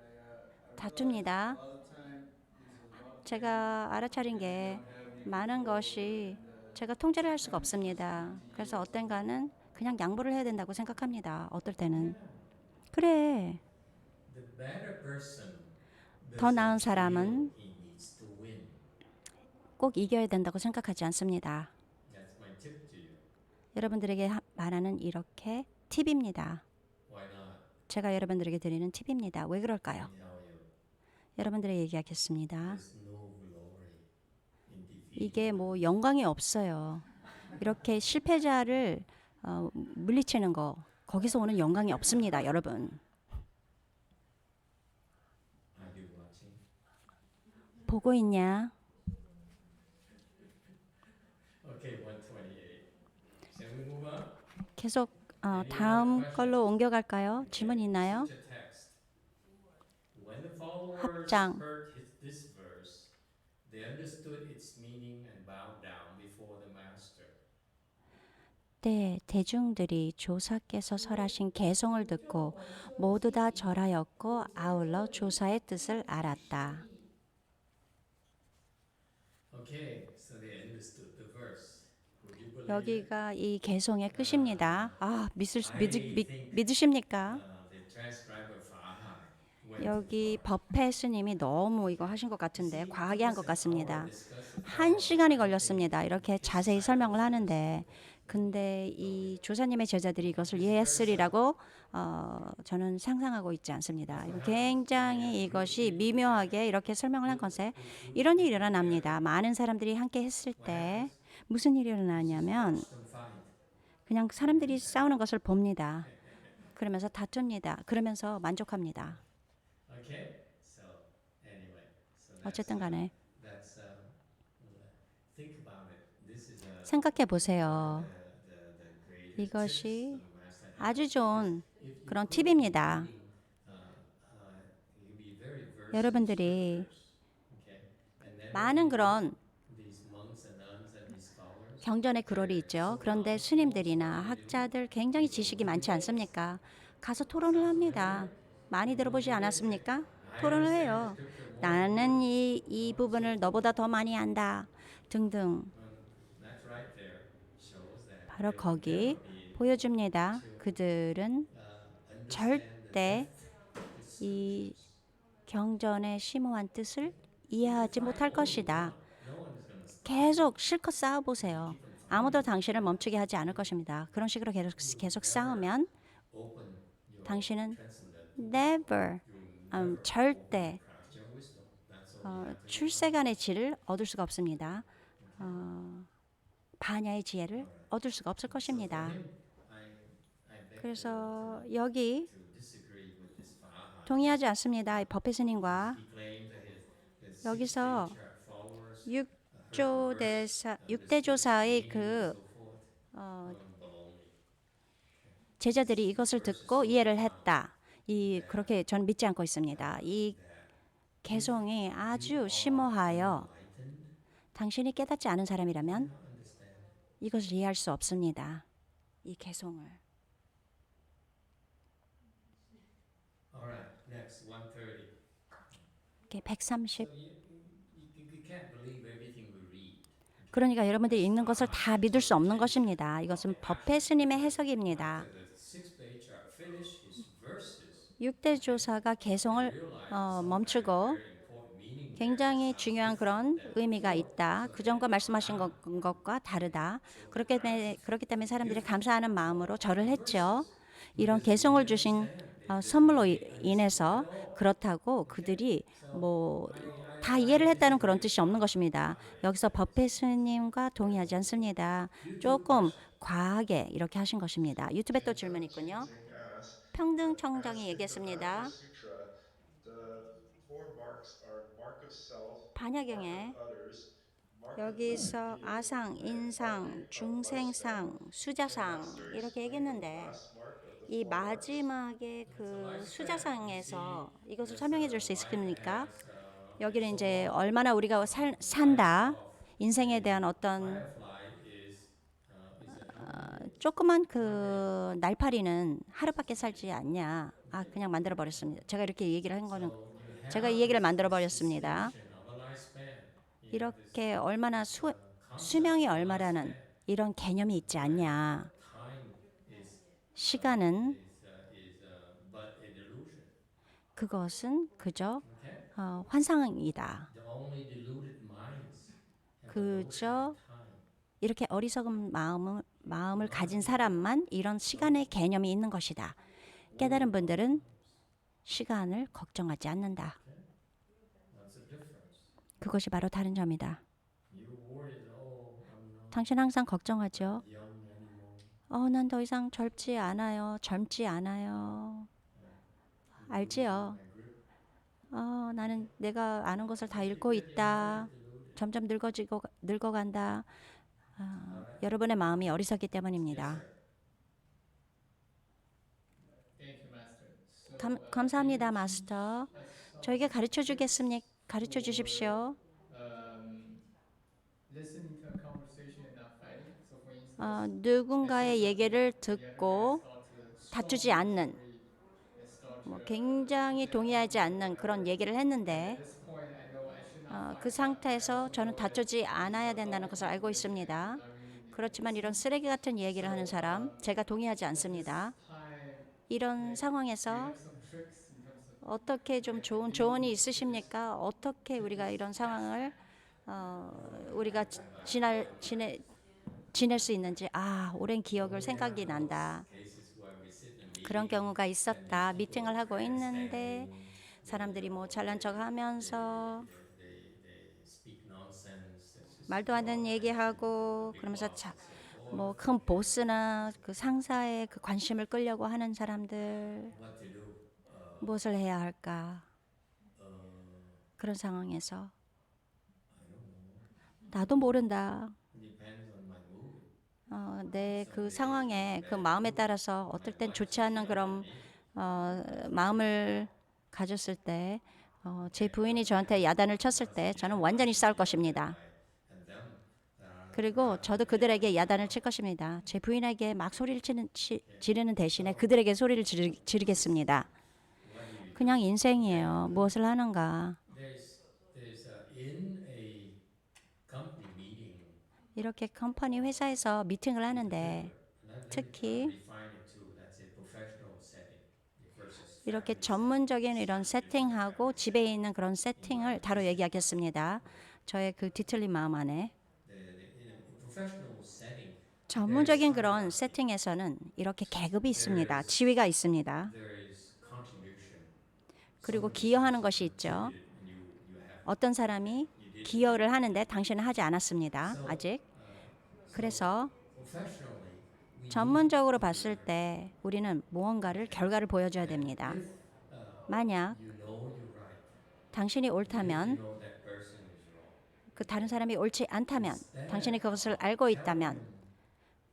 I 다툽니다. a lot of time. There's a lot of 제가 알아차린 게 많은 것이 제가 통제를 할 수가 없습니다. 그래서 어떤 가는 그냥 양보를 해야 된다고 생각합니다. 어떨 때는. 그래. The better person 더 나은 doesn't 사람은 feel he needs to win. 꼭 이겨야 된다고 생각하지 않습니다. That's my tip to you. 여러분들에게 말하는 이렇게 팁입니다. Why not? 제가 여러분들에게 드리는 팁입니다. 왜 그럴까요? I tell you, 여러분들에게 얘기하겠습니다. there's no glory in defeat. 이게 뭐 영광이 없어요. 이렇게 실패자를 물리치는 거 거기서 오는 영광이 없습니다, 여러분. Are you watching? 보고 있냐? Okay, 128. Shall we move on? 계속 다음 걸로 옮겨갈까요? 질문 있나요? Such a text. When the followers 합장. heard this verse, they understood its meaning and bowed down before the master. 네, 대중들이 조사께서 설하신 개송을 듣고 모두 다 절하였고 아울러 조사의 뜻을 알았다. Okay, so they understood the verse. Would you believe it? 여기가 이 개송의 끝입니다. 믿으십니까? The transcriber Farhai went 여기 버페 스님이 너무 이거 하신 것 같은데 과하게 한 것 같습니다. discussing 1시간이 걸렸습니다. 이렇게 자세히 설명을 하는데 근데 이 조사님의 제자들이 이것을 이해했으리라고 저는 상상하고 있지 않습니다. 이거 굉장히 이것이 미묘하게 이렇게 설명을 한 것에 이런 일이 일어납니다. 많은 사람들이 함께 했을 때 무슨 일이 일어나냐면 them fight. 그냥 사람들이 싸우는 것을 봅니다. 그러면서 다툽니다. 그러면서 만족합니다. Okay, so anyway, so 어쨌든 간에 that's think about it. This is a 생각해 보세요. the greatest 이것이 tips the master had. 아주 좋은 If you 그런 put 팁입니다. you'll be very versed 여러분들이 okay, and then 많은 그런 these monks and nuns and these scholars. 경전의 글월이 있죠. 그런데 스님들이나 학자들 굉장히 지식이 많지 않습니까? 가서 토론을 합니다. 많이 들어보지 않았습니까? 토론을 해요. 나는 이 부분을 너보다 더 많이 안다. 등등. That's right there shows that 바로 they will 거기 never be 보여줍니다. 그들은 understand 절대 이 경전의 심오한 뜻을 이해하지 못할 것이다. no one is going to 계속 실컷 싸워보세요. 아무도 당신을 멈추게 하지 않을 것입니다. 그런 식으로 계속 싸우면 open your 당신은 transcendent never, 절대 craft your wisdom. That's all you have to do. 출세간의 지를 얻을 수가 없습니다. 반야의 지혜를 얻을 수가 없을 것입니다. I beg 그래서 여기 to disagree with this Farhai. 동의하지 않습니다. 이 버페 스님과 He claimed that his 여기서 six-day followers 6대 조사의 그 so forth. Baloney. 제자들이 이것을 듣고 이해를 했다. 그렇게 저는 믿지 않고 있습니다. 이 개송이 아주 심오하여 Enlightened, 당신이 깨닫지 않은 사람이라면 not understand. 이것을 이해할 수 없습니다. 이 개송을. All right, next 130. 이렇게 130. So you can't believe everything we read. 그러니까 여러분들이 읽는 것을 다 믿을 수 없는 것입니다. 이것은 버페 스님의 해석입니다. The sixth patriarch finished his verses. 6대 조사가 개송을 멈추고 Very important meaning. 굉장히 중요한 그런 의미가 있다. 그 전과 말씀하신 것과 다르다. 그렇기 때문에 사람들이 감사하는 마음으로 절을 했죠. 이런 개송을 주신 선물로 인해서 그렇다고 그들이 뭐 다 이해를 했다는 그런 뜻이 없는 것입니다. 여기서 버페 스님과 동의하지 않습니다. 조금 과하게 이렇게 하신 것입니다. 유튜브에 또 질문 있군요. 평등 청정이 얘기했습니다. The four marks are mark of self, 반야경에 others, 여기서 아상, 인상, 중생상, 수자상 이렇게 얘기했는데 이 마지막에 그 수자상에서 이것을 설명해 줄 수 있습니까? 여기는 이제 얼마나 우리가 산다, 인생에 대한 어떤 조그만 그 날파리는 하루밖에 살지 않냐. 아, 그냥 만들어 버렸습니다. 제가 이렇게 얘기를 한 거는 제가 이 얘기를 만들어 버렸습니다. 이렇게 얼마나 수명이 얼마라는 이런 개념이 있지 않냐. 시간은 그것은 그저 환상이다. 그저 이렇게 어리석은 마음을 가진 사람만 이런 시간의 개념이 있는 것이다. 깨달은 분들은 시간을 걱정하지 않는다. 그것이 바로 다른 점이다. 당신 항상 걱정하죠. 난 더 이상 젊지 않아요. 알지요. 나는 내가 아는 것을 다 잃고 있다. 점점 늙어간다. 여러분의 마음이 어리석기 때문입니다. Thank you, Master. So, 감사합니다, can you 마스터. teach us 저에게 some 가르쳐 tips 주겠습니까? 가르쳐 주십시오. Listening to a conversation and not fighting. So, for instance, 누군가의 얘기를 듣고 다투지 않는, 굉장히 동의하지 않는 그런 얘기를 했는데 그 상태에서 저는 다투지 않아야 된다는 것을 알고 있습니다. 그렇지만 이런 쓰레기 같은 얘기를 하는 사람, 제가 동의하지 않습니다. 이런 상황에서 어떻게 좀 좋은 조언이 있으십니까? 어떻게 우리가 이런 상황을 우리가 지낼 수 있는지. 오랜 기억을 생각이 난다. 그런 경우가 있었다. 미팅을 하고 있는데 사람들이 뭐 잘난 척 하면서 말도 안 되는 얘기하고 그러면서 뭐 큰 보스나 그 상사의 그 관심을 끌려고 하는 사람들, 무엇을 해야 할까? 그런 상황에서 나도 모른다. 내 그 상황에 그 마음에 따라서 어떨 땐 좋지 않은 그런 마음을 가졌을 때 제 부인이 저한테 야단을 쳤을 때 저는 완전히 싸울 것입니다. 그리고 저도 그들에게 야단을 칠 것입니다. 제 부인에게 막 소리를 지르는 대신에 그들에게 소리를 지르겠습니다. 그냥 인생이에요. 무엇을 하는가. 이렇게 컴퍼니 회사에서 미팅을 하는데 특히 이렇게 전문적인 이런 세팅하고 집에 있는 그런 세팅을 다뤄 얘기하겠습니다. 저의 그 뒤틀린 마음 안에 전문적인 그런 세팅에서는 이렇게 계급이 있습니다. 지위가 있습니다. 그리고 기여하는 것이 있죠. 어떤 사람이 기여를 하는데 당신은 하지 않았습니다. 아직. 그래서 전문적으로 봤을 때 우리는 무언가를 결과를 보여줘야 됩니다. 만약 당신이 옳다면 그 다른 사람이 옳지 않다면 당신이 그것을 알고 있다면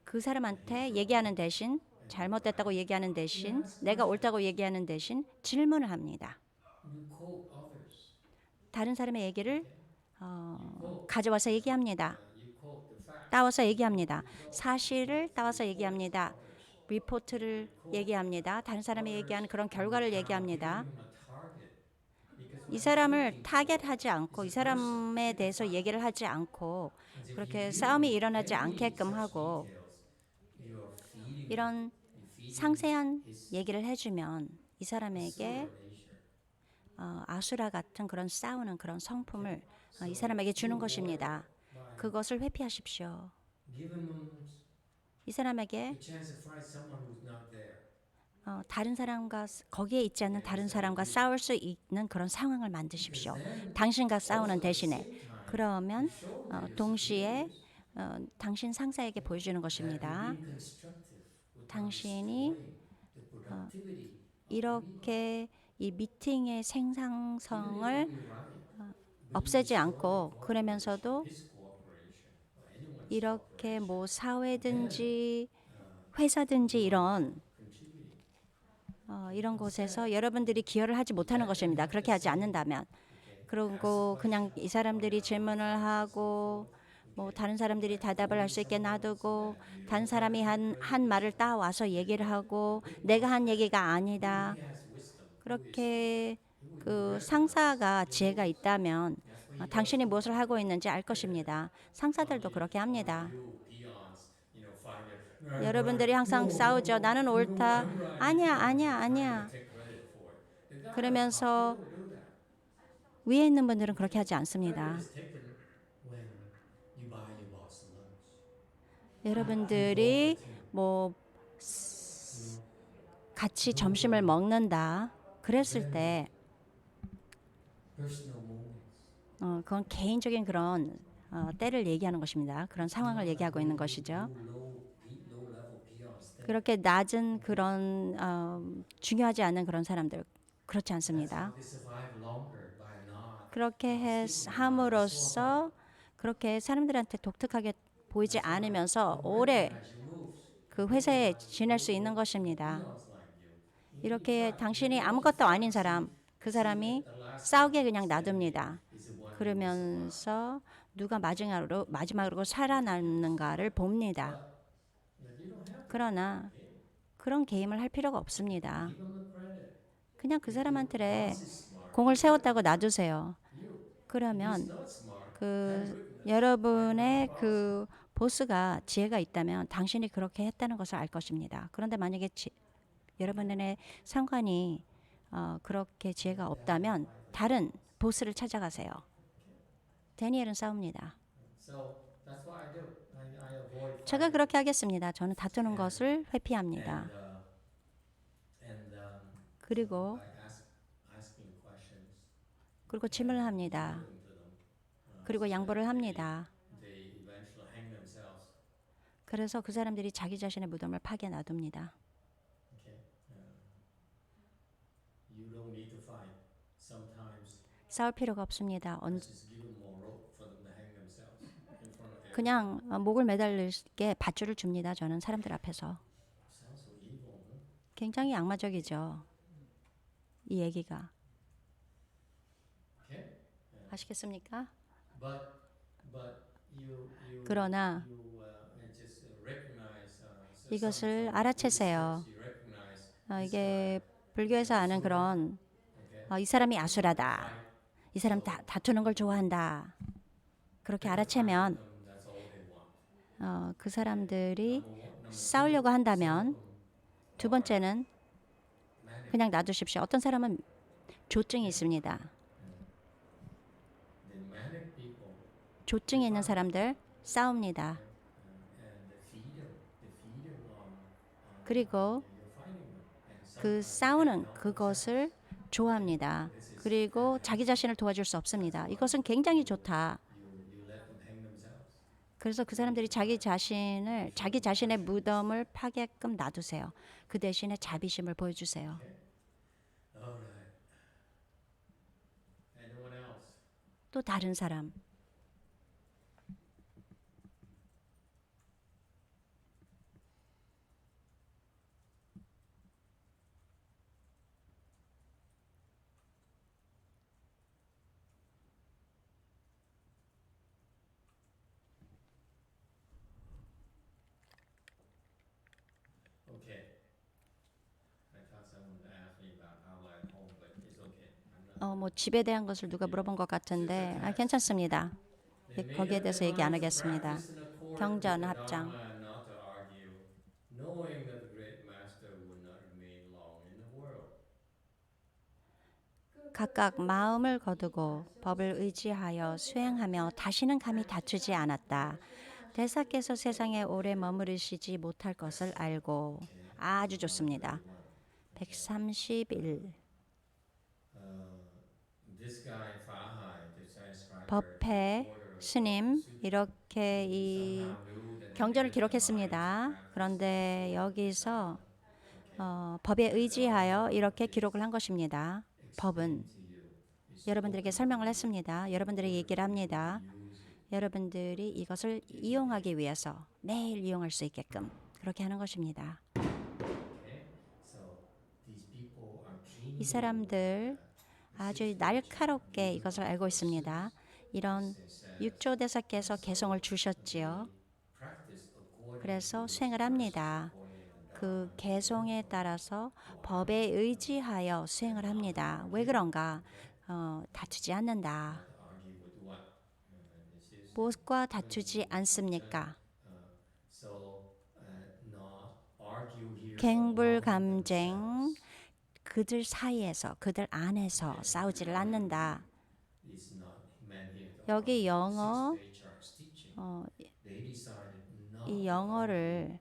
그 사람한테 얘기하는 대신 잘못됐다고 얘기하는 대신 내가 옳다고 얘기하는 대신 질문을 합니다. 다른 사람의 얘기를 가져와서 얘기합니다. 따와서 얘기합니다. 사실을 따와서 얘기합니다. 리포트를 얘기합니다. 다른 사람이 얘기하는 그런 결과를 얘기합니다. 이 사람을 타겟하지 않고 이 사람에 대해서 얘기를 하지 않고 그렇게 싸움이 일어나지 않게끔 하고 이런 상세한 얘기를 해주면 이 사람에게 아수라 같은 그런 싸우는 그런 성품을 이 사람에게 주는 것입니다. 그것을 회피하십시오. 이 사람에게 다른 사람과 거기에 있지 않는 다른 사람과 싸울 수 있는 그런 상황을 만드십시오. 당신과 싸우는 대신에. 그러면 동시에 당신 상사에게 보여주는 것입니다. 당신이 이렇게 이 미팅의 생산성을 없애지 않고 그러면서도 이렇게 뭐 사회든지 회사든지 이런 이런 곳에서 여러분들이 기여를 하지 못하는 것입니다. 그렇게 하지 않는다면. 그리고 그냥 이 사람들이 질문을 하고 뭐 다른 사람들이 대답을 할 수 있게 놔두고 다른 사람이 한 말을 따와서 얘기를 하고 내가 한 얘기가 아니다. 그렇게 그 상사가 지혜가 있다면 당신이 무엇을 하고 있는지 알 것입니다. 상사들도 그렇게 합니다. 여러분들이 항상 싸우죠. 나는 옳다. 아니야, 아니야, 아니야. 그러면서 위에 있는 분들은 그렇게 하지 않습니다. 여러분들이 뭐 같이 점심을 먹는다. 그랬을 때 그건 개인적인 그런 때를 얘기하는 것입니다. 그런 상황을 얘기하고 있는 것이죠. 그렇게 낮은 그런 중요하지 않은 그런 사람들 그렇지 않습니다. 그렇게 함으로써 그렇게 사람들한테 독특하게 보이지 않으면서 오래 그 회사에 지낼 수 있는 것입니다. 이렇게 당신이 아무것도 아닌 사람, 그 사람이 싸우게 그냥 놔둡니다. 그러면서 누가 마지막으로 살아남는가를 봅니다. 그러나 그런 게임을 할 필요가 없습니다. 그냥 그 사람한테 공을 세웠다고 놔두세요. 그러면 그 여러분의 그 보스가 지혜가 있다면 당신이 그렇게 했다는 것을 알 것입니다. 그런데 만약에 여러분의 상관이 그렇게 지혜가 없다면 다른 보스를 찾아가세요. 다니엘은 싸웁니다. 제가 그렇게 하겠습니다. 저는 다투는 것을 회피합니다. 그리고 질문을 합니다. 그리고 양보를 합니다. 그래서 그 사람들이 자기 자신의 무덤을 파게 놔둡니다. 싸울 필요가 없습니다. 그냥 목을 매달리게 밧줄을 줍니다. 저는 사람들 앞에서. 굉장히 악마적이죠. 이 얘기가. 아시겠습니까? 그러나 이것을 알아채세요. 이게 불교에서 아는 그런 이 사람이 아수라다. 이 사람 다투는 걸 좋아한다. 그렇게 알아채면 그 사람들이 싸우려고 한다면 두 번째는 그냥 놔두십시오. 어떤 사람은 조증이 있습니다. 조증이 있는 사람들 싸웁니다. 그리고 그 싸우는 그것을 좋아합니다. 그리고 자기 자신을 도와줄 수 없습니다. 이것은 굉장히 좋다. 그래서 그 사람들이 자기 자신의 무덤을 파게끔 놔두세요. 그 대신에 자비심을 보여주세요. 또 다른 사람. 뭐 집에 대한 것을 누가 물어본 것 같은데 괜찮습니다. 거기에 대해서 얘기 안 하겠습니다. 경전 합장. 각각 마음을 거두고 법을 의지하여 수행하며 다시는 감히 다투지 않았다. 대사께서 세상에 오래 머무르시지 못할 것을 알고. 아주 좋습니다. 131. 법회 스님 이렇게 이 경전을 기록했습니다. 그런데 여기서 법에 의지하여 이렇게 기록을 한 것입니다. 법은 여러분들에게 설명을 했습니다. 여러분들에게 얘기를 합니다. 여러분들이 이것을 이용하기 위해서 매일 이용할 수 있게끔 그렇게 하는 것입니다. Okay? So these people are 이 keen 사람들 아주 날카롭게 이것을 알고 있습니다. 이런 6조 대사께서 개성을 주셨지요. 그래서 수행을 합니다. 그 개성에 따라서 법에 의지하여 수행을 합니다. 왜 그런가? 다투지 않는다. 무엇과 다투지 않습니까? 갱불감쟁, 그들 사이에서, 그들 안에서 싸우지를 않는다. 여기 영어, 이 영어를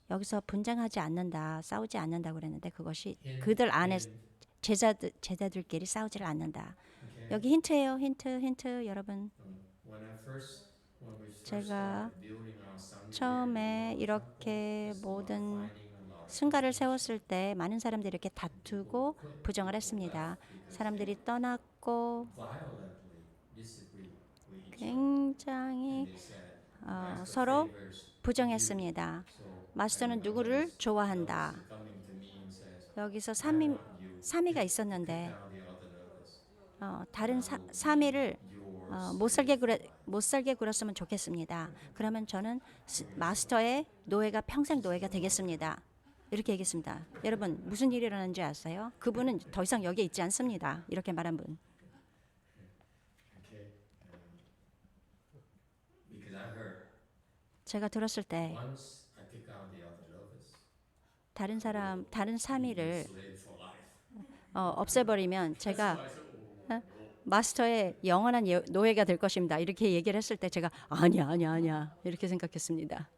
여기서 분쟁하지 않는다, 싸우지 않는다 그랬는데 그것이 그들 안에 제자들끼리 싸우지를 않는다. 여기 힌트예요. 힌트 여러분. 제가 처음에 이렇게 모든 승가를 세웠을 때 많은 사람들이 이렇게 다투고 부정을 했습니다. 사람들이 떠났고 굉장히 서로 부정했습니다. 마스터는 누구를 좋아한다. 여기서 3위가 있었는데 다른 3위를 못 살게 굴었으면 좋겠습니다. 그러면 저는 마스터의 노예가 평생 노예가 되겠습니다. 이렇게 얘기했습니다. 여러분 무슨 일이 일어났는지 아세요? 그분은 더 이상 여기에 있지 않습니다. 이렇게 말한 분. 제가 들었을 때 다른 3위를 없애버리면 제가 마스터의 영원한 노예가 될 것입니다. 이렇게 얘기를 했을 때 제가 아니야 이렇게 생각했습니다.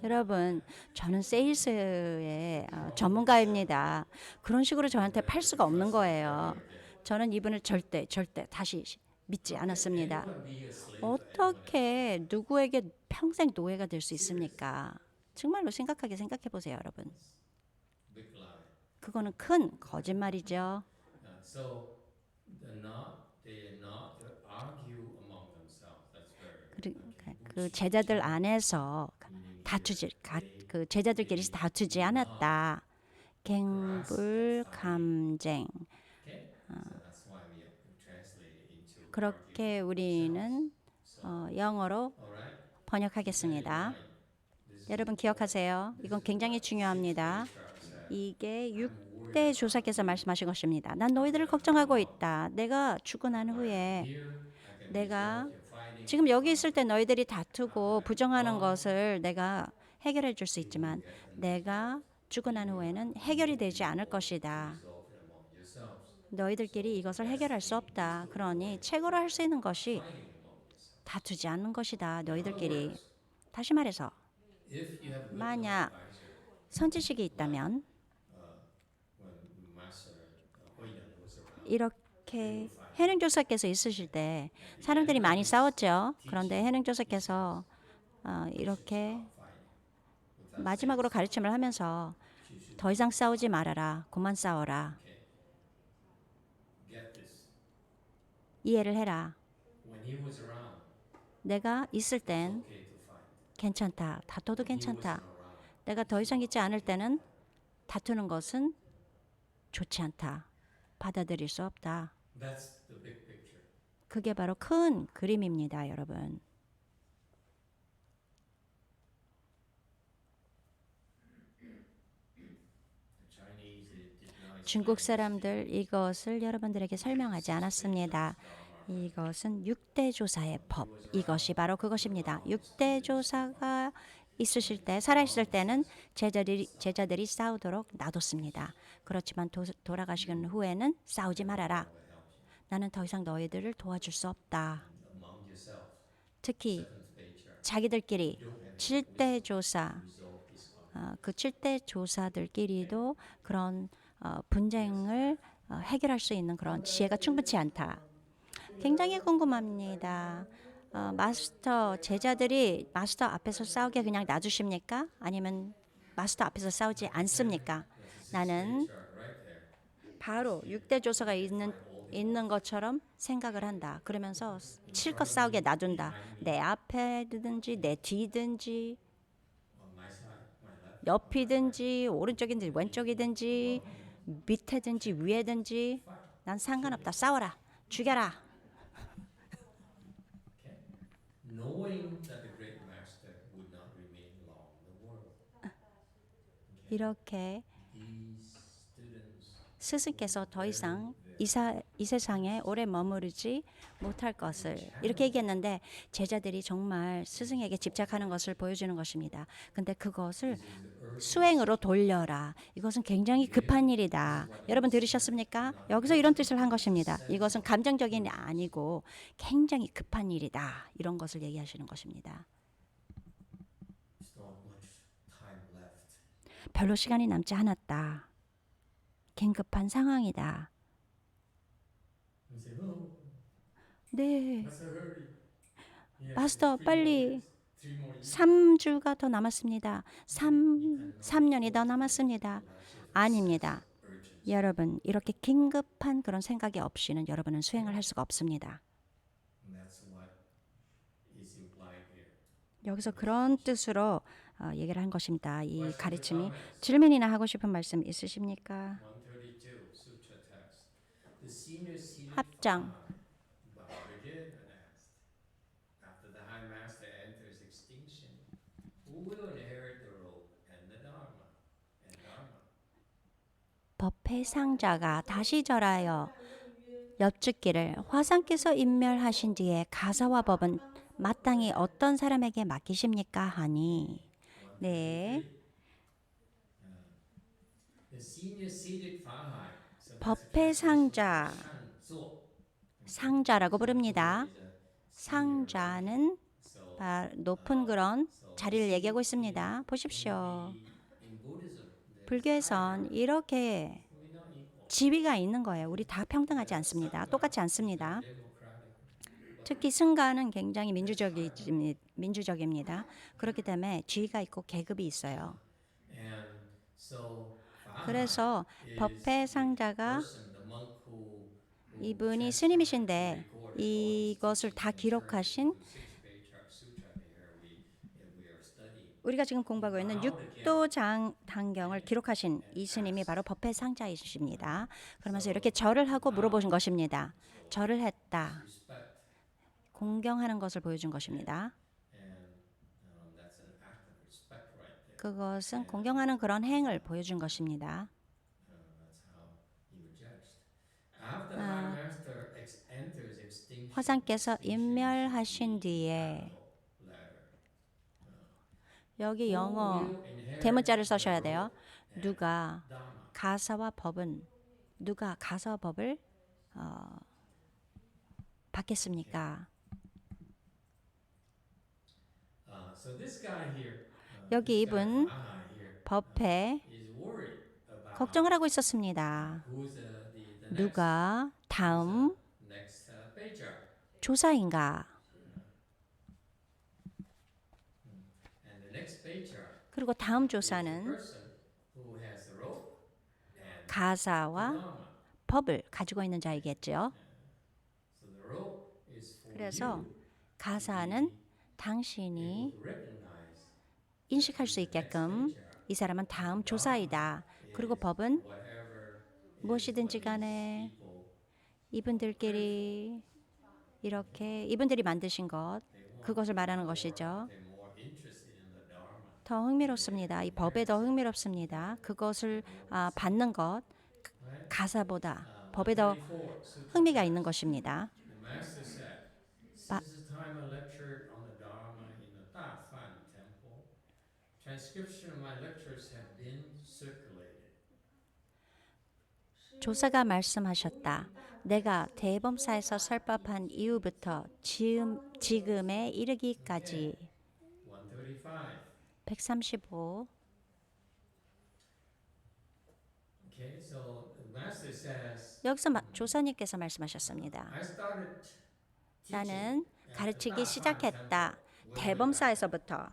여러분, 저는 세일스의 전문가입니다. 그런 식으로 저한테 팔 수가 없는 거예요. 저는 이분을 절대 다시 믿지 않았습니다. 어떻게 누구에게 평생 노예가 될 수 있습니까? 정말로 심각하게 생각해 보세요, 여러분. 그거는 큰 거짓말이죠. 그 제자들 안에서 그 제자들끼리 다투지 않았다. 갱불감쟁. 그렇게 우리는 영어로 번역하겠습니다. 여러분 기억하세요. 이건 굉장히 중요합니다. 이게 6대 조사께서 말씀하신 것입니다. 난 너희들을 걱정하고 있다. 내가 죽고 난 후에 내가 지금 여기 있을 때 너희들이 다투고 부정하는 것을 내가 해결해 줄 수 있지만 내가 죽고 난 후에는 해결이 되지 않을 것이다. 너희들끼리 이것을 해결할 수 없다. 그러니 최고로 할 수 있는 것이 다투지 않는 것이다. 너희들끼리. 다시 말해서 만약 선지식이 있다면 이렇게 해능조사께서 있으실 때 사람들이 많이 싸웠죠. 그런데 해능조사께서 이렇게 마지막으로 가르침을 하면서 더 이상 싸우지 말아라. 그만 싸워라. 이해를 해라. 내가 있을 땐 괜찮다. 다퉈도 괜찮다. 내가 더 이상 있지 않을 때는 다투는 것은 좋지 않다. 받아들일 수 없다. 그게 바로 큰 그림입니다, 여러분. 중국 사람들 이것을 여러분들에게 설명하지 않았습니다. 이것은 6대 조사의 법. 이것이 바로 그것입니다. 6대 조사가 있으실 때, 살아있을 때는 제자들이 싸우도록 놔뒀습니다. 그렇지만 돌아가신 후에는 싸우지 말아라. 나는 더 이상 너희들을 도와줄 수 없다. 특히 자기들끼리 7대 조사, 그 7대 조사들끼리도 그런 분쟁을 해결할 수 있는 그런 지혜가 충분치 않다. 굉장히 궁금합니다. 제자들이 마스터 앞에서 싸우게 그냥 놔두십니까? 아니면 마스터 앞에서 싸우지 않습니까? 나는 바로 6대 조서가 있는 것처럼 생각을 한다. 그러면서 실컷 싸우게 놔둔다. 내 앞에든지 내 뒤든지 on my side, my left, 옆이든지 오른쪽이든지 왼쪽이든지 밑에든지 위에든지 난 상관없다. 싸워라. 죽여라. okay? Knowing that the great master would not remain long in the world. Okay? 이렇게 These students 스승께서 더 이상 이 세상에 오래 머무르지 못할 것을 이렇게 얘기했는데 제자들이 정말 스승에게 집착하는 것을 보여주는 것입니다. 근데 그것을 수행으로 돌려라. 이것은 굉장히 급한 일이다. 여러분 들으셨습니까? 여기서 이런 뜻을 한 것입니다. 이것은 감정적인 게 아니고 굉장히 급한 일이다. 이런 것을 얘기하시는 것입니다. there's not much time left. 별로 시간이 남지 않았다. 긴급한 상황이다. You say, oh, 네, what's the hurry? Yes, 마스터 it's 빨리 3 more years. 3주가 더 남았습니다. 3년이 더 남았습니다. 아닙니다. Urgency. 여러분, 이렇게 긴급한 그런 생각이 없이는 여러분은 수행을 할 수가 없습니다. And that's what is implied here. 여기서 그런 뜻으로 얘기를 한 것입니다. 이 Questions or 가르침이. comments? 질문이나 하고 싶은 말씀 있으십니까? 132 sutra text. The senior seated 합장. Baba Bridget and asked, after the high master enters extinction, who will inherit the robe and the dharma? 법회 상자가 다시 절하여 여쭙기를 화상께서 인멸하신 뒤에 가사와 법은 마땅히 어떤 사람에게 맡기십니까? 하니 네, The senior seated Fahai. So that's 법회 상자, so 상자라고 부릅니다. 상자는 높은 그런 자리를 얘기하고 있습니다. 보십시오. in Buddhism, 불교에선 이렇게 we're not equal. 지위가 있는 거예요. 우리 다 평등하지 않습니다. 똑같지 않습니다. Democratic. 특히 승가는 굉장히 민주적입니다. 그렇기 때문에 지위가 있고 계급이 있어요. And so Fahai 그래서 is 법회 상자가 person, the monk who 이분이 스님이신데 이것을 다 기록하신 우리가 지금 공부하고 있는 육도 단경을 기록하신 이 스님이 바로 법회 상자이십니다. 그러면서 이렇게 절을 하고 물어보신 것입니다. 절을 했다. 공경하는 것을 보여준 것입니다. 그것은 공경하는 그런 행을 보여준 것입니다. 화상께서 인멸하신 뒤에 여기 영어 대문자를 써셔야 돼요. 누가 가사와 법을 받겠습니까? 여기 이분 법회 걱정을 하고 있었습니다. 누가 다음 조사인가? 그리고 다음 조사는 가사와 법을 가지고 있는 자이겠죠. 그래서 가사는 당신이 인식할 수 있게끔 이 사람은 다음 조사이다. 그리고 법은 무엇이든지 간에 이분들끼리 이렇게 이분들이 만드신 것 그것을 말하는 것이죠. 더 흥미롭습니다. 이 법에 더 흥미롭습니다. 그것을 받는 것 가사보다 법에 더 흥미가 있는 것입니다. 조사가 말씀하셨다. 내가 대범사에서 설법한 이후부터 지금에 이르기까지 135 여기서 조사님께서 말씀하셨습니다. 나는 가르치기 시작했다. 대범사에서부터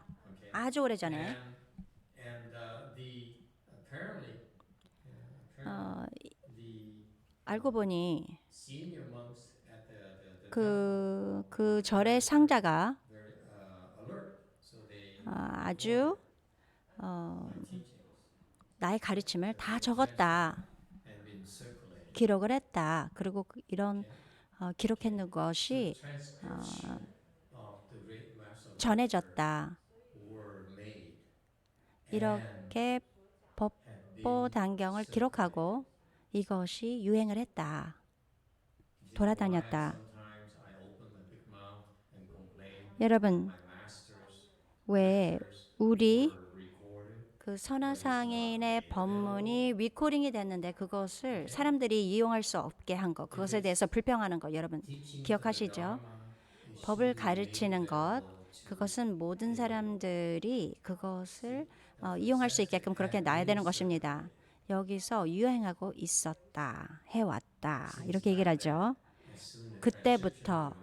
아주 오래전에 알고 보니 senior monks at the 그 절의 상자가 very alert, so they 아주 my teachings 나의 가르침을 다 적었다. and been circulated. 기록을 했다. 그리고 이런 기록했는 So 것이 transcription of the great master lecture 전해졌다. were made 이렇게 and 법보 당경을 기록하고 이것이 유행을 했다. 돌아다녔다. sometimes I open my big mouth and complain 여러분, my masters 왜 우리 were recorded. 그 선화상인의 법문이 리코딩이 됐는데 그것을 사람들이 이용할 수 없게 한 것, 그것에 대해서 불평하는 것, 여러분 기억하시죠? 법을 가르치는 것, 그것은 모든 사람들이 그것을 이용할 수 있게끔 그렇게 놔야 되는 것입니다. 여기서 유행하고 있었다, 해왔다, 이렇게 얘기를 하죠. 그때부터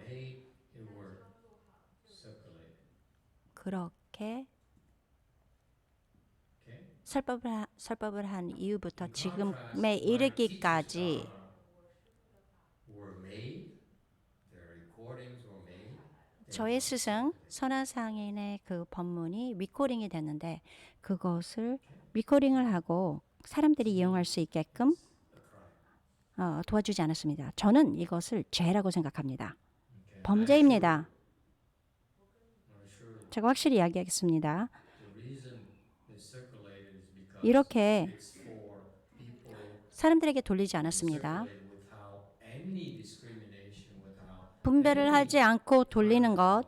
그렇게 설법을 한 이후부터 지금에 이르기까지 저의 스승 선화상인의 그 법문이 리코딩이 됐는데 그것을 리코딩을 하고 사람들이 이용할 수 있게끔 도와주지 않았습니다. 저는 이것을 죄라고 생각합니다. 범죄입니다. 제가 확실히 이야기하겠습니다. 이렇게 사람들에게 돌리지 않았습니다. 분별을 하지 않고 돌리는 것,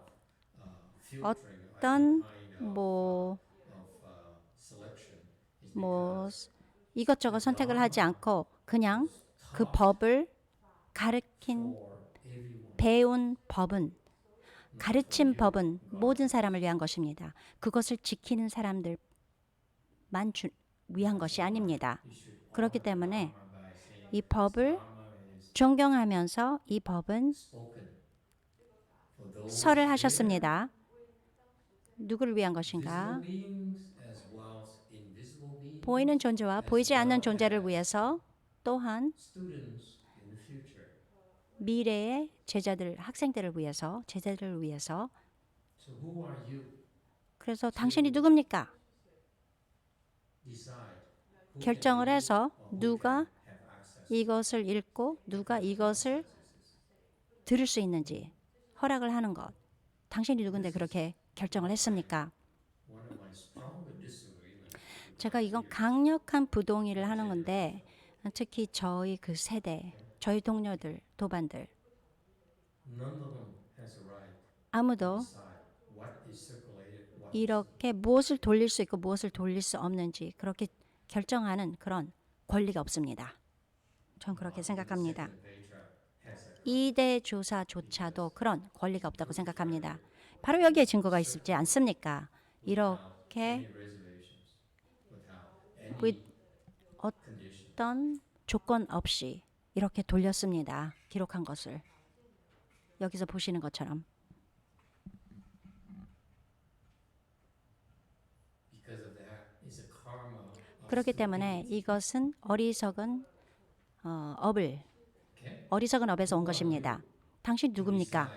어떤 뭐 이것저것 선택을 하지 않고 그냥 그 법을 배운 법은, 가르친 법은 모든 사람을 위한 것입니다. 그것을 지키는 사람들만 위한 것이 아닙니다. 그렇기 때문에 이 법을 존경하면서 이 법은 설을 하셨습니다. 누구를 위한 것인가? 보이는 존재와 보이지 않는 존재를 위해서, 또한 미래의 제자들, 학생들을 위해서, 제자들을 위해서. 그래서 당신이 누굽니까? 결정을 해서 누가 이것을 읽고 누가 이것을 들을 수 있는지 허락을 하는 것. 당신이 누군데 그렇게 결정을 했습니까? 제가 이건 강력한 부동의를 하는 건데 특히 저희 그 세대, 저희 동료들, 도반들 아무도 이렇게 무엇을 돌릴 수 있고 무엇을 돌릴 수 없는지 그렇게 결정하는 그런 권리가 없습니다. 전 그렇게 생각합니다. 2대 조사조차도 그런 권리가 없다고 생각합니다. 바로 여기에 증거가 있지 않습니까? 이렇게 어떤 조건 없이 이렇게 돌렸습니다. 기록한 것을. 여기서 보시는 것처럼. 그렇기 때문에 이것은 어리석은 업에서 온 것입니다. 당신 누굽니까?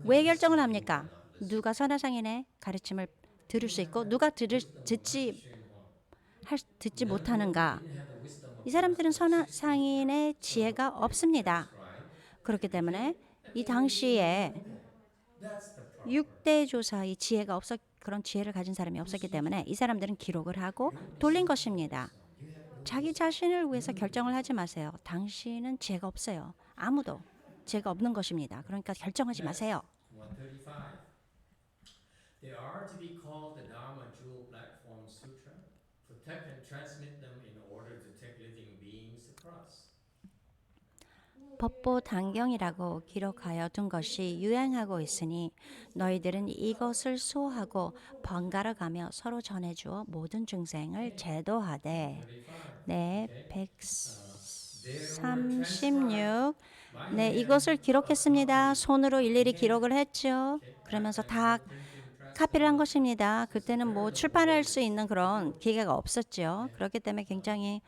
왜 결정을 합니까? 누가 선화상인의 가르침을 들을 수 있고 누가 듣지 못하는가? 이 사람들은 선화상인의 지혜가 없습니다. 그렇기 때문에 이 당시에 6대 조사의 지혜가 그런 지혜를 가진 사람이 없었기 때문에 이 사람들은 기록을 하고 돌린 것입니다. 자기 자신을 위해서 결정을 하지 마세요. 당신은 지혜가 없어요. 아무도 지혜가 없는 것입니다. 그러니까 결정하지 마세요. 135. They are to be called the Dharma Jewel Platform Sutra. Protect and transmit them in order to take living beings across. 법보 당경이라고 기록하여 둔 것이 유행하고 있으니 너희들은 이것을 수호하고 번갈아 가며 서로 전해주어 모든 중생을 제도하되. 네, 136. 네, 이것을 기록했습니다. 손으로 일일이 기록을 했죠. 그러면서 다 카피를 한 것입니다. 그때는 뭐 출판할 수 있는 그런 기계가 없었죠. 그렇기 때문에 굉장히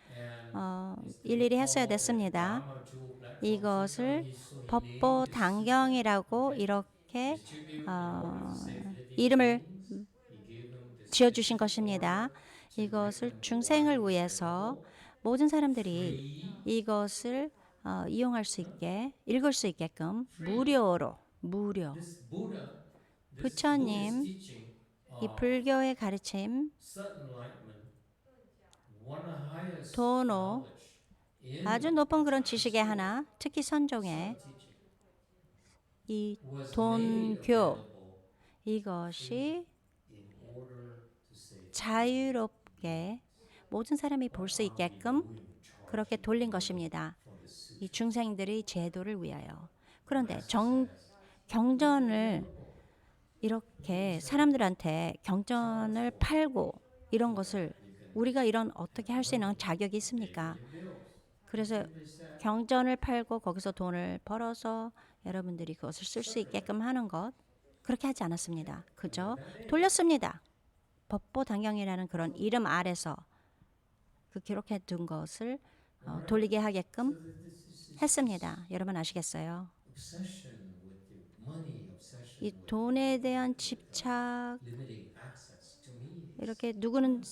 일일이 했어야 됐습니다. 이것을 법보 당경이라고 이렇게 이름을 지어주신 것입니다. 이것을 중생을 위해서 모든 사람들이 이것을 이용할 수 있게 읽을 수 있게끔 무료 부처님 이 불교의 가르침 도노 아주 높은 그런 지식의 하나 특히 선종의 이 돈교 이것이 자유롭게 모든 사람이 볼 수 있게끔 그렇게 돌린 것입니다. 이 중생들의 제도를 위하여. 그런데 경전을 이렇게 사람들한테 경전을 팔고 이런 것을 우리가 이런 어떻게 할 수 있는 자격이 있습니까? 그래서 경전을 팔고 거기서 돈을 벌어서 여러분들이 그것을 쓸 수 있게끔 하는 것 그렇게 하지 않았습니다. 그저 돌렸습니다. 법보 당경이라는 그런 이름 아래서 그 기록해 둔 것을 돌리게 하게끔 했습니다. 여러분 아시겠어요? 이 돈에 대한 집착 이렇게 누구는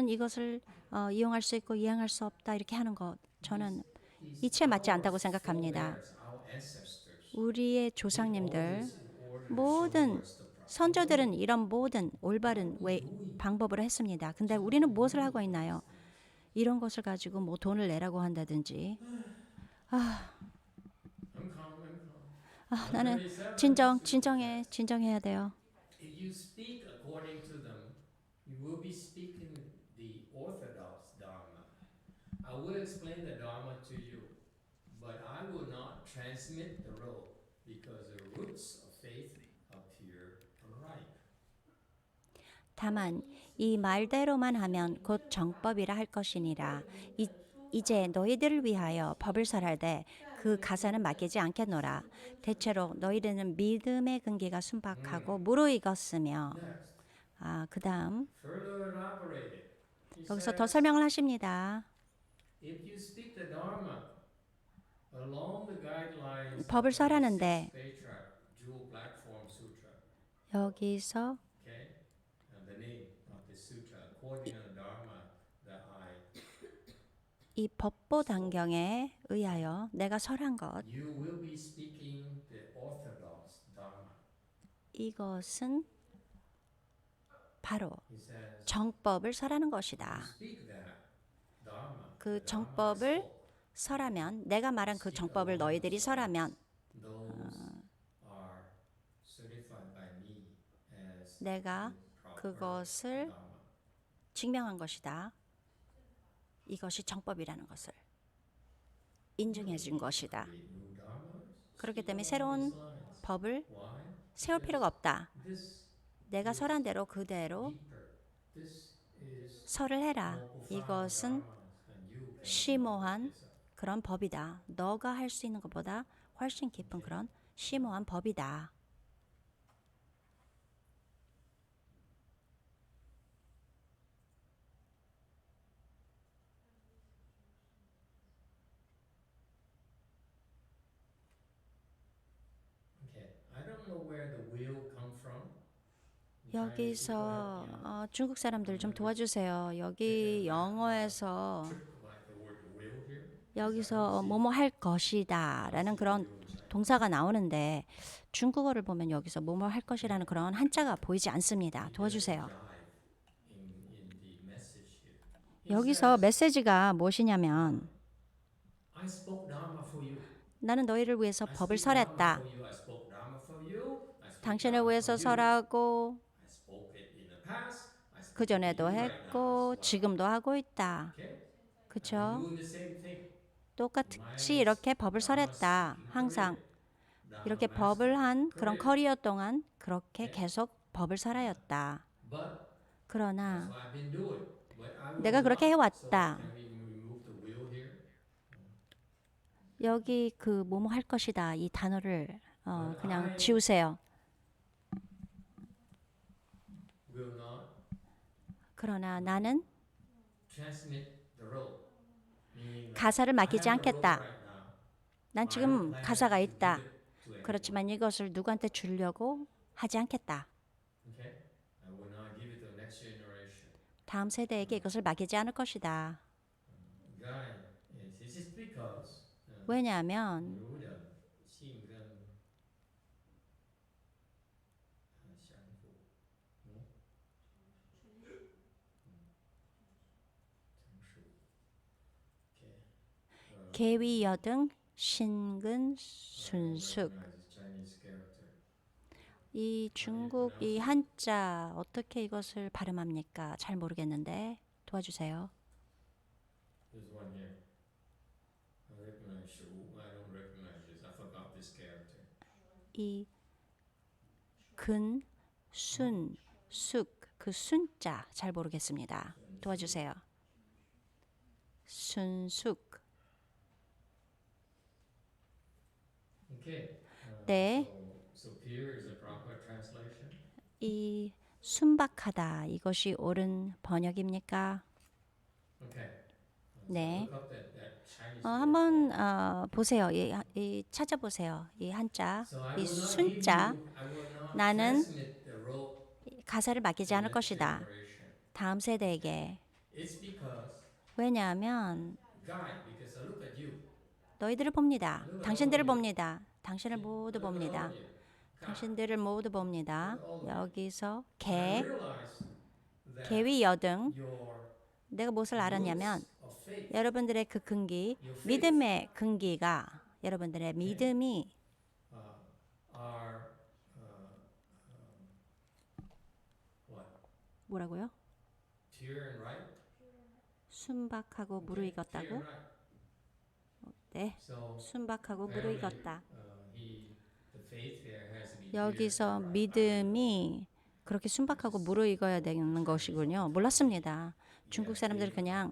이것을 이용할 수 있고 이행할 수 없다 이렇게 하는 것 저는 이치에 맞지 않다고 생각합니다. 우리의 조상님들 모든 선조들은 이런 모든 올바른 방법으로 했습니다. 근데 우리는 무엇을 하고 있나요? 이런 것을 가지고 뭐 돈을 내라고 한다든지 나는 진정해야 돼요. If you speak according to them, you will be speaking the orthodox Dharma. I will explain the Dharma to you, but I will not transmit the road because the roots of faith appear ripe. 다만 이 말대로만 하면 곧 정법이라 할 것이니라. 이제 너희들을 위하여 법을 설하되 그 가사는 맡기지 않겠노라. 대체로 너희들은 믿음의 근기가 순박하고 무르익었으며 그 다음 Further elaborated, he 여기서 더 says, 설명을 하십니다. if you speak the Dharma along the guidelines 법을 of the 설하는데 Sixth Patriarch Jewel Platform Sutra, 여기서 okay, and the name of the sutra, according to the Dharma that I 이 법보 당경에 의하여 내가 설한 것 you will be speaking the orthodox Dharma. 이것은 바로 He says, 정법을 설하는 것이다. speak that Dharma, 그 the Dharma I 정법을 spoke. 설하면 내가 말한 그 정법을 너희들이 설하면 Those are certified by me as 내가 the proper 그것을 Dharma. 증명한 것이다. 이것이 정법이라는 것을 인증해 준 것이다. Create new dharmas, 그렇기 speak 때문에 along 새로운 these lines. 법을 Why? 세울 필요가 없다. This 내가 설한 대로 그대로 deeper. This is 설을 해라. more profound 이것은 dharmas than you can 심오한 yourself. 그런 법이다. 너가 할 수 있는 것보다 훨씬 깊은 그런 심오한 법이다. Okay. I don't know where the will come from. 여기서 중국 사람들 좀 도와주세요. 여기 영어에서 Like the word will here. 여기서 뭐뭐 할 것이다 라는 그런 동사가 나오는데 중국어를 보면 여기서 뭐뭐 할 것이라는 그런 한자가 보이지 않습니다. 도와주세요. In the message here. 여기서 메시지가 무엇이냐면 I spoke dharma for you. 나는 너희를 위해서 I 법을 speak dharma 설했다. for you. I spoke dharma for you. I spoke 당신을 dharma 위해서 for you. 설하고 I spoke it in the past. I spoke 그 전에도 it right now 했고 as well. 지금도 하고 있다. Okay? 그쵸? I'm doing the same thing. 똑같이 이렇게 법을 설했다. 항상 이렇게 법을 한 그런 커리어 동안 그렇게 계속 법을 설하였다. But 그러나 that's what I've been doing. But I will 내가 그렇게 not. 해왔다. So can we remove the will here? 여기 그 뭐뭐 할 것이다 이 단어를 그냥 지우세요. Will not 그러나 나는 transmit the road. 가사를 맡기지 I have a rope 않겠다. right now. 난 I 지금 don't plan 가사가 to give 있다. it to anyone. 그렇지만 이것을 누구한테 주려고 하지 않겠다. Okay? I will not give it to the next generation. 다음 세대에게 이것을 맡기지 않을 것이다. Guy, this is because 왜냐하면 牛的性跟相符，成熟。Okay. 계위여등 신근 순숙. Recognize Chinese character. 이 중국 이 한자 어떻게 이것을 발음합니까? 잘 모르겠는데 도와주세요. There's one here. I recognize Shu. I don't recognize this. I forgot this character. 이 근, 순, 숙, 그 순자 잘 모르겠습니다. 도와주세요. 순숙. Okay. 네. So superior is a proper translation. 이 순박하다 이것이 옳은 번역입니까? Okay. 네. Look up that Chinese. 한번 보세요. 이 찾아보세요. 이 한자, So I 이 will not 순자. give you, I will not 나는 transmit the rope 가사를 맡기지 to 않을 next 것이다. generation. 다음 세대에게. It's because 왜냐하면 guy, because I look at you. 너희들을 봅니다. 당신들을 봅니다. 당신을 모두 Look at all 봅니다. of you. Guy. 당신들을 모두 봅니다. 여기서 I 개, realize that 개위 여등. your 내가 무엇을 알았냐면 roots of faith, 여러분들의 그 근기, your faith, 믿음의 근기가 여러분들의 믿음이 are what? 뭐라고요? Pure and right. 순박하고 Pure 무르익었다고? and right. 네, So 순박하고 apparently, 무르익었다. the faith there has to be 여기서 pure and right. 믿음이 그렇게 순박하고 무르익어야 되는 것이군요. 몰랐습니다. 중국 사람들 그냥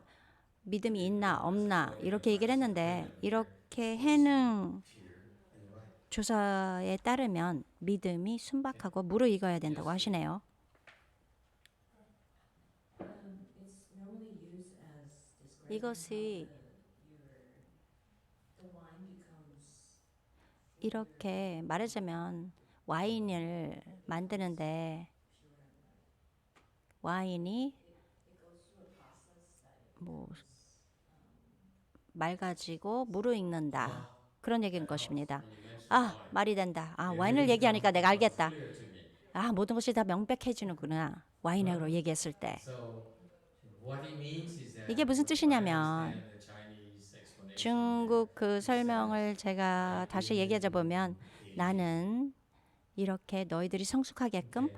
믿음이 있나 없나 이렇게 얘기를 했는데 이렇게 해능 조사에 따르면 믿음이 순박하고 무르익어야 된다고 하시네요. It's normally used as describing 이것이 the wine becomes 이렇게 말하자면 와인을 만드는데 와인이 뭐 맑아지고 무르익는다 그런 얘기인 것입니다. 아 말이 된다. 아 와인을 얘기하니까 내가 알겠다. 아 모든 것이 다 명백해지는구나. 와인으로 얘기했을 때. So what it means is that 이게 무슨 뜻이냐면 understand the Chinese explanation 중국 그 설명을 제가 다시 얘기하자 보면 나는 이렇게 너희들이 성숙하게끔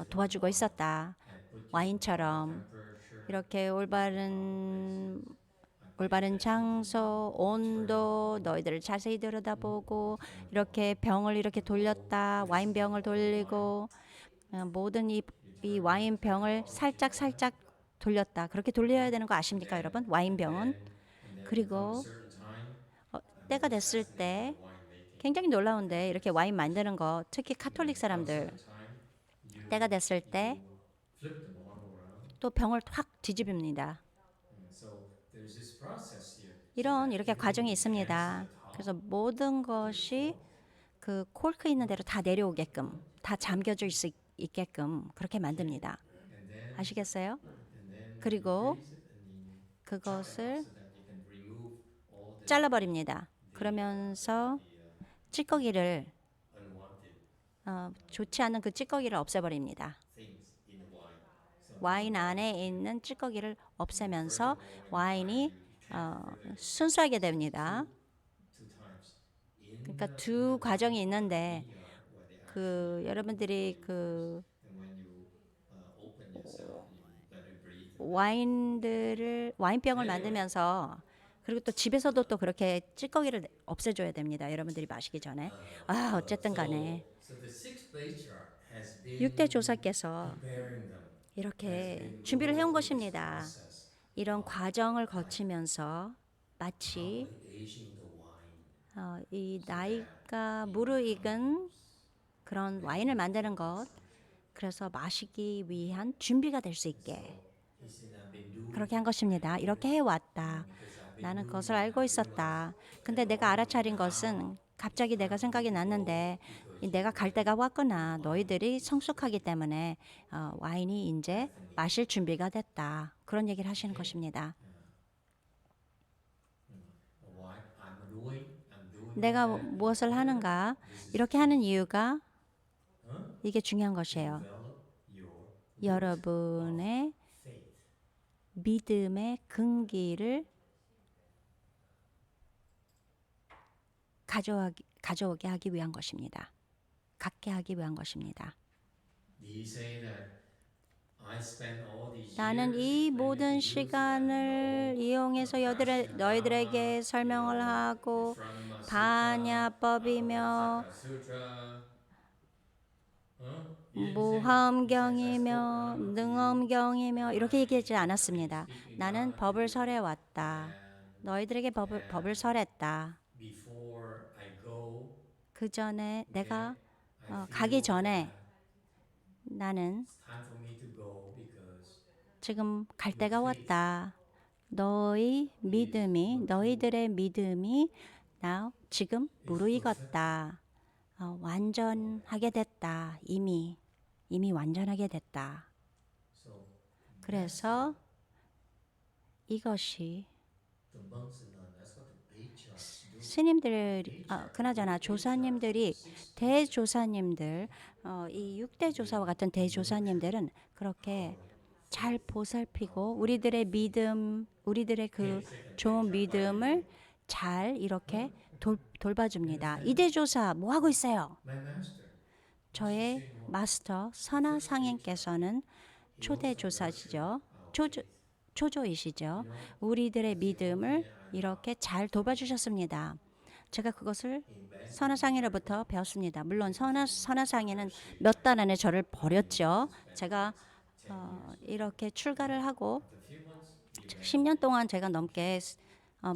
도와주고 있었다. 와인처럼 이렇게 올바른 장소, 온도, 너희들을 자세히 들여다보고 이렇게 병을 이렇게 돌렸다. 와인 병을 돌리고 모든 이 와인 병을 살짝 돌렸다. 그렇게 돌려야 되는 거 아십니까, 여러분? 와인 병은 그리고 때가 됐을 때 굉장히 놀라운데 이렇게 와인 만드는 거 특히 카톨릭 사람들 때가 됐을 때 또 병을 확 뒤집습니다. 이렇게 과정이 있습니다. 그래서 모든 것이 그 콜크 있는 대로 다 내려오게끔 다 잠겨져 있게끔 그렇게 만듭니다. 아시겠어요? 그리고 그것을 잘라버립니다. 그러면서 찌꺼기를 좋지 않은 그 찌꺼기를 없애버립니다. 와인 안에 있는 찌꺼기를 없애면서 와인이 순수하게 됩니다. 그러니까 두 과정이 있는데 그 여러분들이 그 와인병을 만들면서 그리고 또 집에서도 또 그렇게 찌꺼기를 없애줘야 됩니다. 여러분들이 마시기 전에. 어쨌든 간에 6대 조사께서 이렇게 준비를 해온 것입니다. 이런 과정을 거치면서 마치 이 나이가 무르익은 그런 와인을 만드는 것, 그래서 마시기 위한 준비가 될 수 있게 그렇게 한 것입니다. 이렇게 해왔다. 나는 그것을 알고 있었다. 근데 내가 알아차린 것은 갑자기 내가 생각이 났는데 내가 갈 때가 왔구나. 너희들이 성숙하기 때문에 와인이 이제 마실 준비가 됐다. 그런 얘기를 하시는 것입니다. 내가 무엇을 하는가? 이렇게 하는 이유가 이게 중요한 것이에요. 여러분의 믿음의 근기를 가져오게 하기 위한 것입니다. 갖게 하기 위한 것입니다. 나는 이 모든 시간을 이용해서 너희들에게 설명을 하고 반야법이며 무화엄경이며 능엄경이며 이렇게 얘기하지 않았습니다. 나는 법을 설해 왔다. 너희들에게 법을 설했다. 그 전에 내가 가기 전에 나는 지금 갈 때가 왔다. 너희들의 믿음이 나 지금 무르익었다. 완전하게 됐다. 이미 완전하게 됐다. 그래서 이것이 스님들, 그나저나 조사님들이 대조사님들, 이 6대 조사와 같은 대조사님들은 그렇게 잘 보살피고 우리들의 믿음, 우리들의 그 좋은 믿음을 잘 이렇게 돌봐줍니다. 이대 조사 뭐 하고 있어요? 저의 마스터 선하상인께서는 초대 조사시죠. 초조이시죠. 우리들의 믿음을 이렇게 잘 돌봐주셨습니다. 제가 그것을 선하상인으로부터 배웠습니다. 물론 선하상인은 몇 달 안에 저를 버렸죠. 제가 이렇게 출가를 하고 10년 동안 제가 넘게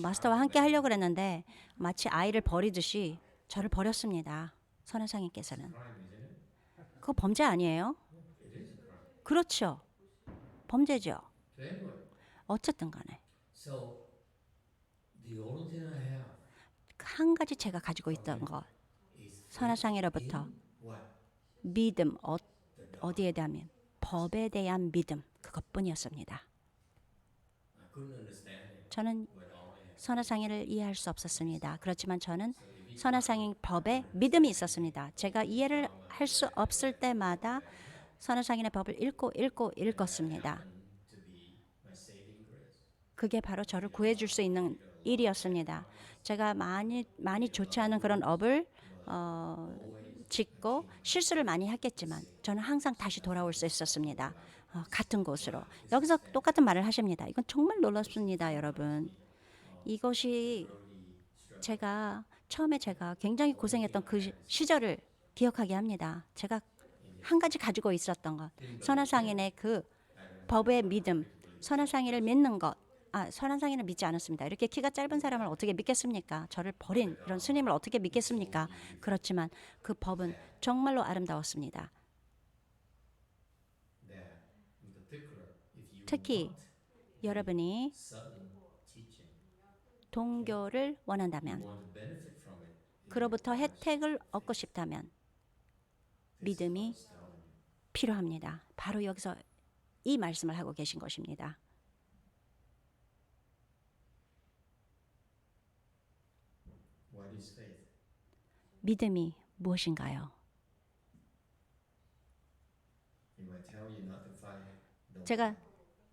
마스터와 함께 하려고 했는데 마치 아이를 버리듯이 저를 버렸습니다. 선하상인께서는. 그거 범죄 아니에요? 그렇죠. 범죄죠. 어쨌든 간에 한 가지 제가 가지고 있던 것, 선하상인으로부터 믿음, 어디에 대한 법에 대한 믿음, 그것뿐이었습니다. 저는 선하상인을 이해할 수 없었습니다. 그렇지만 저는 선하상인 법에 믿음이 있었습니다. 제가 이해를 할 수 없을 때마다 선하상인의 법을 읽었습니다. 그게 바로 저를 구해줄 수 있는 일이었습니다. 제가 많이 좋지 않은 그런 업을 짓고 실수를 많이 했겠지만 저는 항상 다시 돌아올 수 있었습니다. 같은 곳으로. 여기서 똑같은 말을 하십니다. 이건 정말 놀랍습니다, 여러분. 이것이 처음에 제가 굉장히 고생했던 그 시절을 기억하게 합니다. 제가 한 가지 가지고 있었던 것, 선하상인의 그 법의 믿음, 선하상인을 믿는 것. 선하상인을 믿지 않았습니다. 이렇게 키가 짧은 사람을 어떻게 믿겠습니까? 저를 버린 이런 스님을 어떻게 믿겠습니까? 그렇지만 그 법은 정말로 아름다웠습니다. 특히 여러분이 동교를 원한다면, 그로부터 혜택을 얻고 싶다면 믿음이 필요합니다. 바로 여기서 이 말씀을 하고 계신 것입니다. 믿음이 무엇인가요? 제가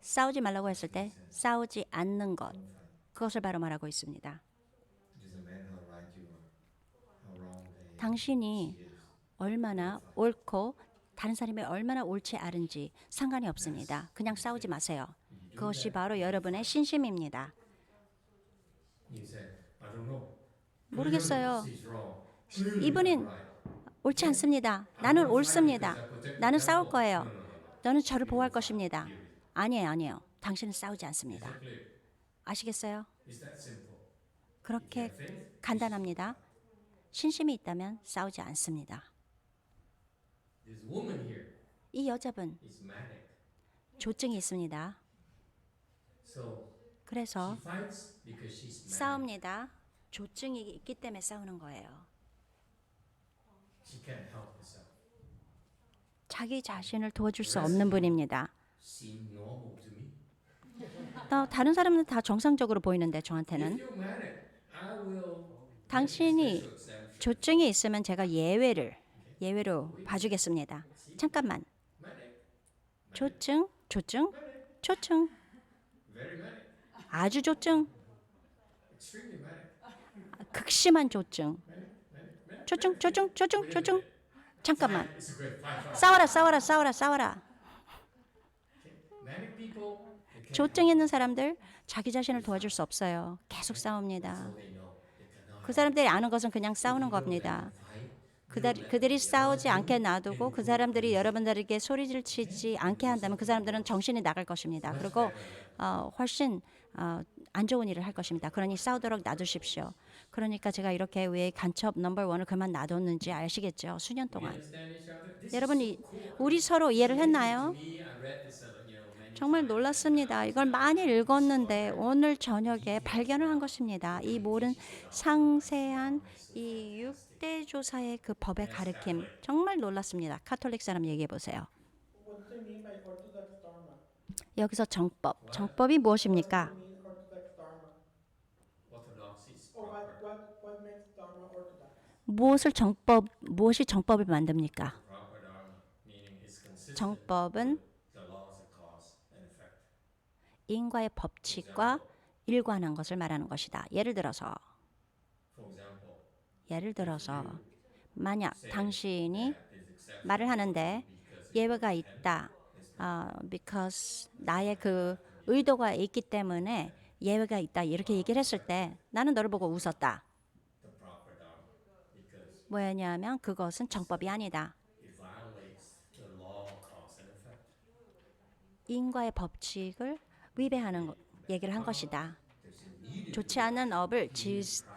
싸우지 말라고 했을 때 싸우지 않는 것, 그것을 바로 말하고 있습니다. 당신이 얼마나 옳고 다른 사람이 얼마나 옳지 않은지 상관이 없습니다. 그냥 싸우지 마세요. 그것이 바로 여러분의 신심입니다. 모르겠어요. 이분은 옳지 않습니다. 나는 옳습니다. 나는 싸울 거예요. 너는 저를 보호할 것입니다. 아니에요. 당신은 싸우지 않습니다. 아시겠어요? 그렇게 간단합니다. 신심이 있다면 싸우지 않습니다. 이 여자분 조증이 있습니다. 그래서 She fights because she's manic. 싸웁니다. 조증이 있기 때문에 싸우는 거예요. She can't help herself. 자기 자신을 도와줄 수 없는 분입니다. Seem normal to me. 다른 사람은 다 정상적으로 보이는데 저한테는 If you're manic, I will. 당신이 special exemption. 조증이 있으면 제가 예외로 봐주겠습니다. 잠깐만. Manic. 조증. Very manic. 아주 조증. Extremely manic. 극심한 조증. Manic. 조증. 잠깐만. It's a great fight. 싸워라. Manic people. They can't 조증 있는 사람들 자기 자신을 도와줄 수 없어요. 계속 싸웁니다. help. They know. They cannot. 그 사람들이 아는 것은 그냥 싸우는 겁니다. 그들이 싸우지 않게 놔두고 그 사람들이 여러분들에게 소리를 치지 않게 한다면 그 사람들은 정신이 나갈 것입니다. 그리고 훨씬 안 좋은 일을 할 것입니다. 그러니 싸우도록 놔두십시오. 그러니까 제가 이렇게 왜 간첩 넘버 원을 그만 놔뒀는지 아시겠죠? 수년 동안. 여러분이 우리 서로 이해를 했나요? 정말 놀랐습니다. 이걸 많이 읽었는데 오늘 저녁에 발견을 한 것입니다. 이 모든 상세한 이 6대 조사의 그 법의 가르침 정말 놀랐습니다. 카톨릭 사람 얘기해 보세요. What do you mean by Orthodox Dharma? 여기서 정법이 무엇입니까? What do you mean Orthodox Dharma? Orthodoxy is Or proper. what makes Dharma 무엇이 orthodox? 정법을 만듭니까? Proper dharma, meaning it's consistent 정법은 with the laws of cause and effect. 인과의 법칙과 일관한 것을 말하는 것이다. 예를 들어서 For example, 만약 당신이 that is exception 말을 하는데 because 예외가 있다. because 나의 그 의도가 있기 때문에 예외가 있다. 이렇게 얘기를 했을 때 나는 너를 보고 웃었다. the proper dharma, because 왜냐하면 그것은 정법이 아니다. it violates the law of cause and effect. 인과의 법칙을 위배하는 얘기를 한 것이다. There's immediate 좋지 않은 업을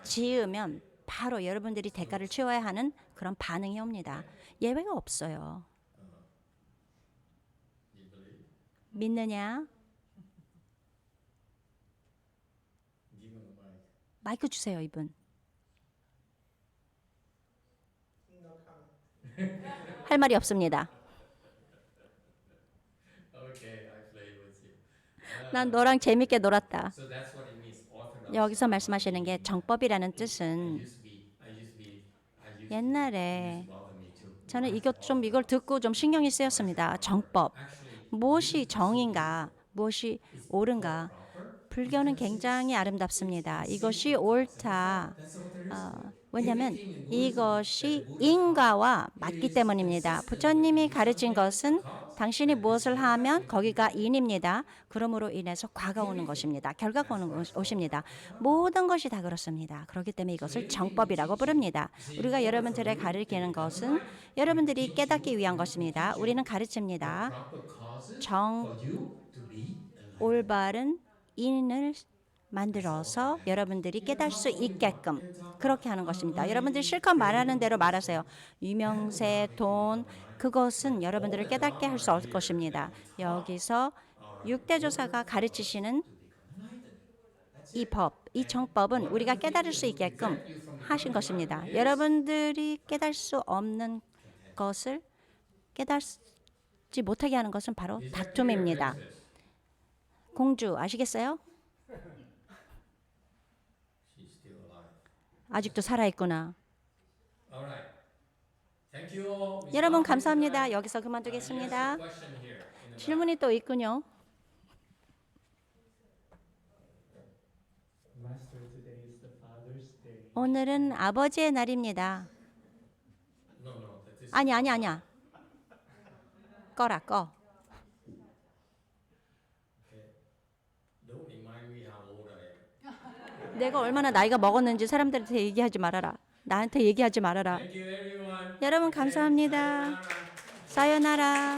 지으면 바로 여러분들이 대가를 치러야 하는 그런 반응이 옵니다. 예외가 없어요. you believe. 믿느냐? Give him the mic. 마이크 주세요, 이분. No comment. 할 말이 없습니다. Okay, I played with you. 난 너랑 재밌게 놀았다. So that's what it means. Orthodox. 여기서 말씀하시는 게 정법이라는 뜻은 옛날에 bother me too. 저는 이걸 듣고 좀 신경이 쓰였습니다. 정법. 무엇이 정인가? 무엇이 옳은가? 불교는 굉장히 아름답습니다. 이것이 옳다. 왜냐하면 이것이 인과와 맞기 때문입니다. 부처님이 가르친 것은 당신이 무엇을 하면 거기가 인입니다. 그러므로 인해서 과가 오는 것입니다. 결과가 오는 것입니다. 모든 것이 다 그렇습니다. 그렇기 때문에 이것을 정법이라고 부릅니다. 우리가 여러분들에 가르치는 것은 여러분들이 깨닫기 위한 것입니다. 우리는 가르칩니다. Proper causes 정 for you to be enlightened. 올바른 인을 만들어서 여러분들이 깨달을 수 있게끔 그렇게 하는 것입니다. 여러분들이 실컷 말하는 대로 말하세요. 유명세, 돈, 그것은 여러분들을 깨닫게 할 수 없을 것입니다. 여기서 6대 조사가 가르치시는 이 법, 이 정법은 우리가 깨달을 수 있게끔 하신 것입니다. 여러분들이 깨달을 수 없는 것을 깨닫지 못하게 하는 것은 바로 다툼입니다. 공주 아시겠어요? She's still alive. 아직도 살아있구나. All right. Thank you all. We 여러분 stop here 감사합니다. tonight. 여기서 그만두겠습니다. Yes, a question here in the back. 질문이 또 있군요. Master, today is the Father's Day. 오늘은 아버지의 날입니다. No, that is 아니야. 꺼라 꺼. okay. Don't remind me how old I am. 내가 얼마나 나이가 먹었는지 사람들한테 얘기하지 말아라. 나한테 얘기하지 말아라. Thank you, everyone. 여러분 감사합니다. 사요나라.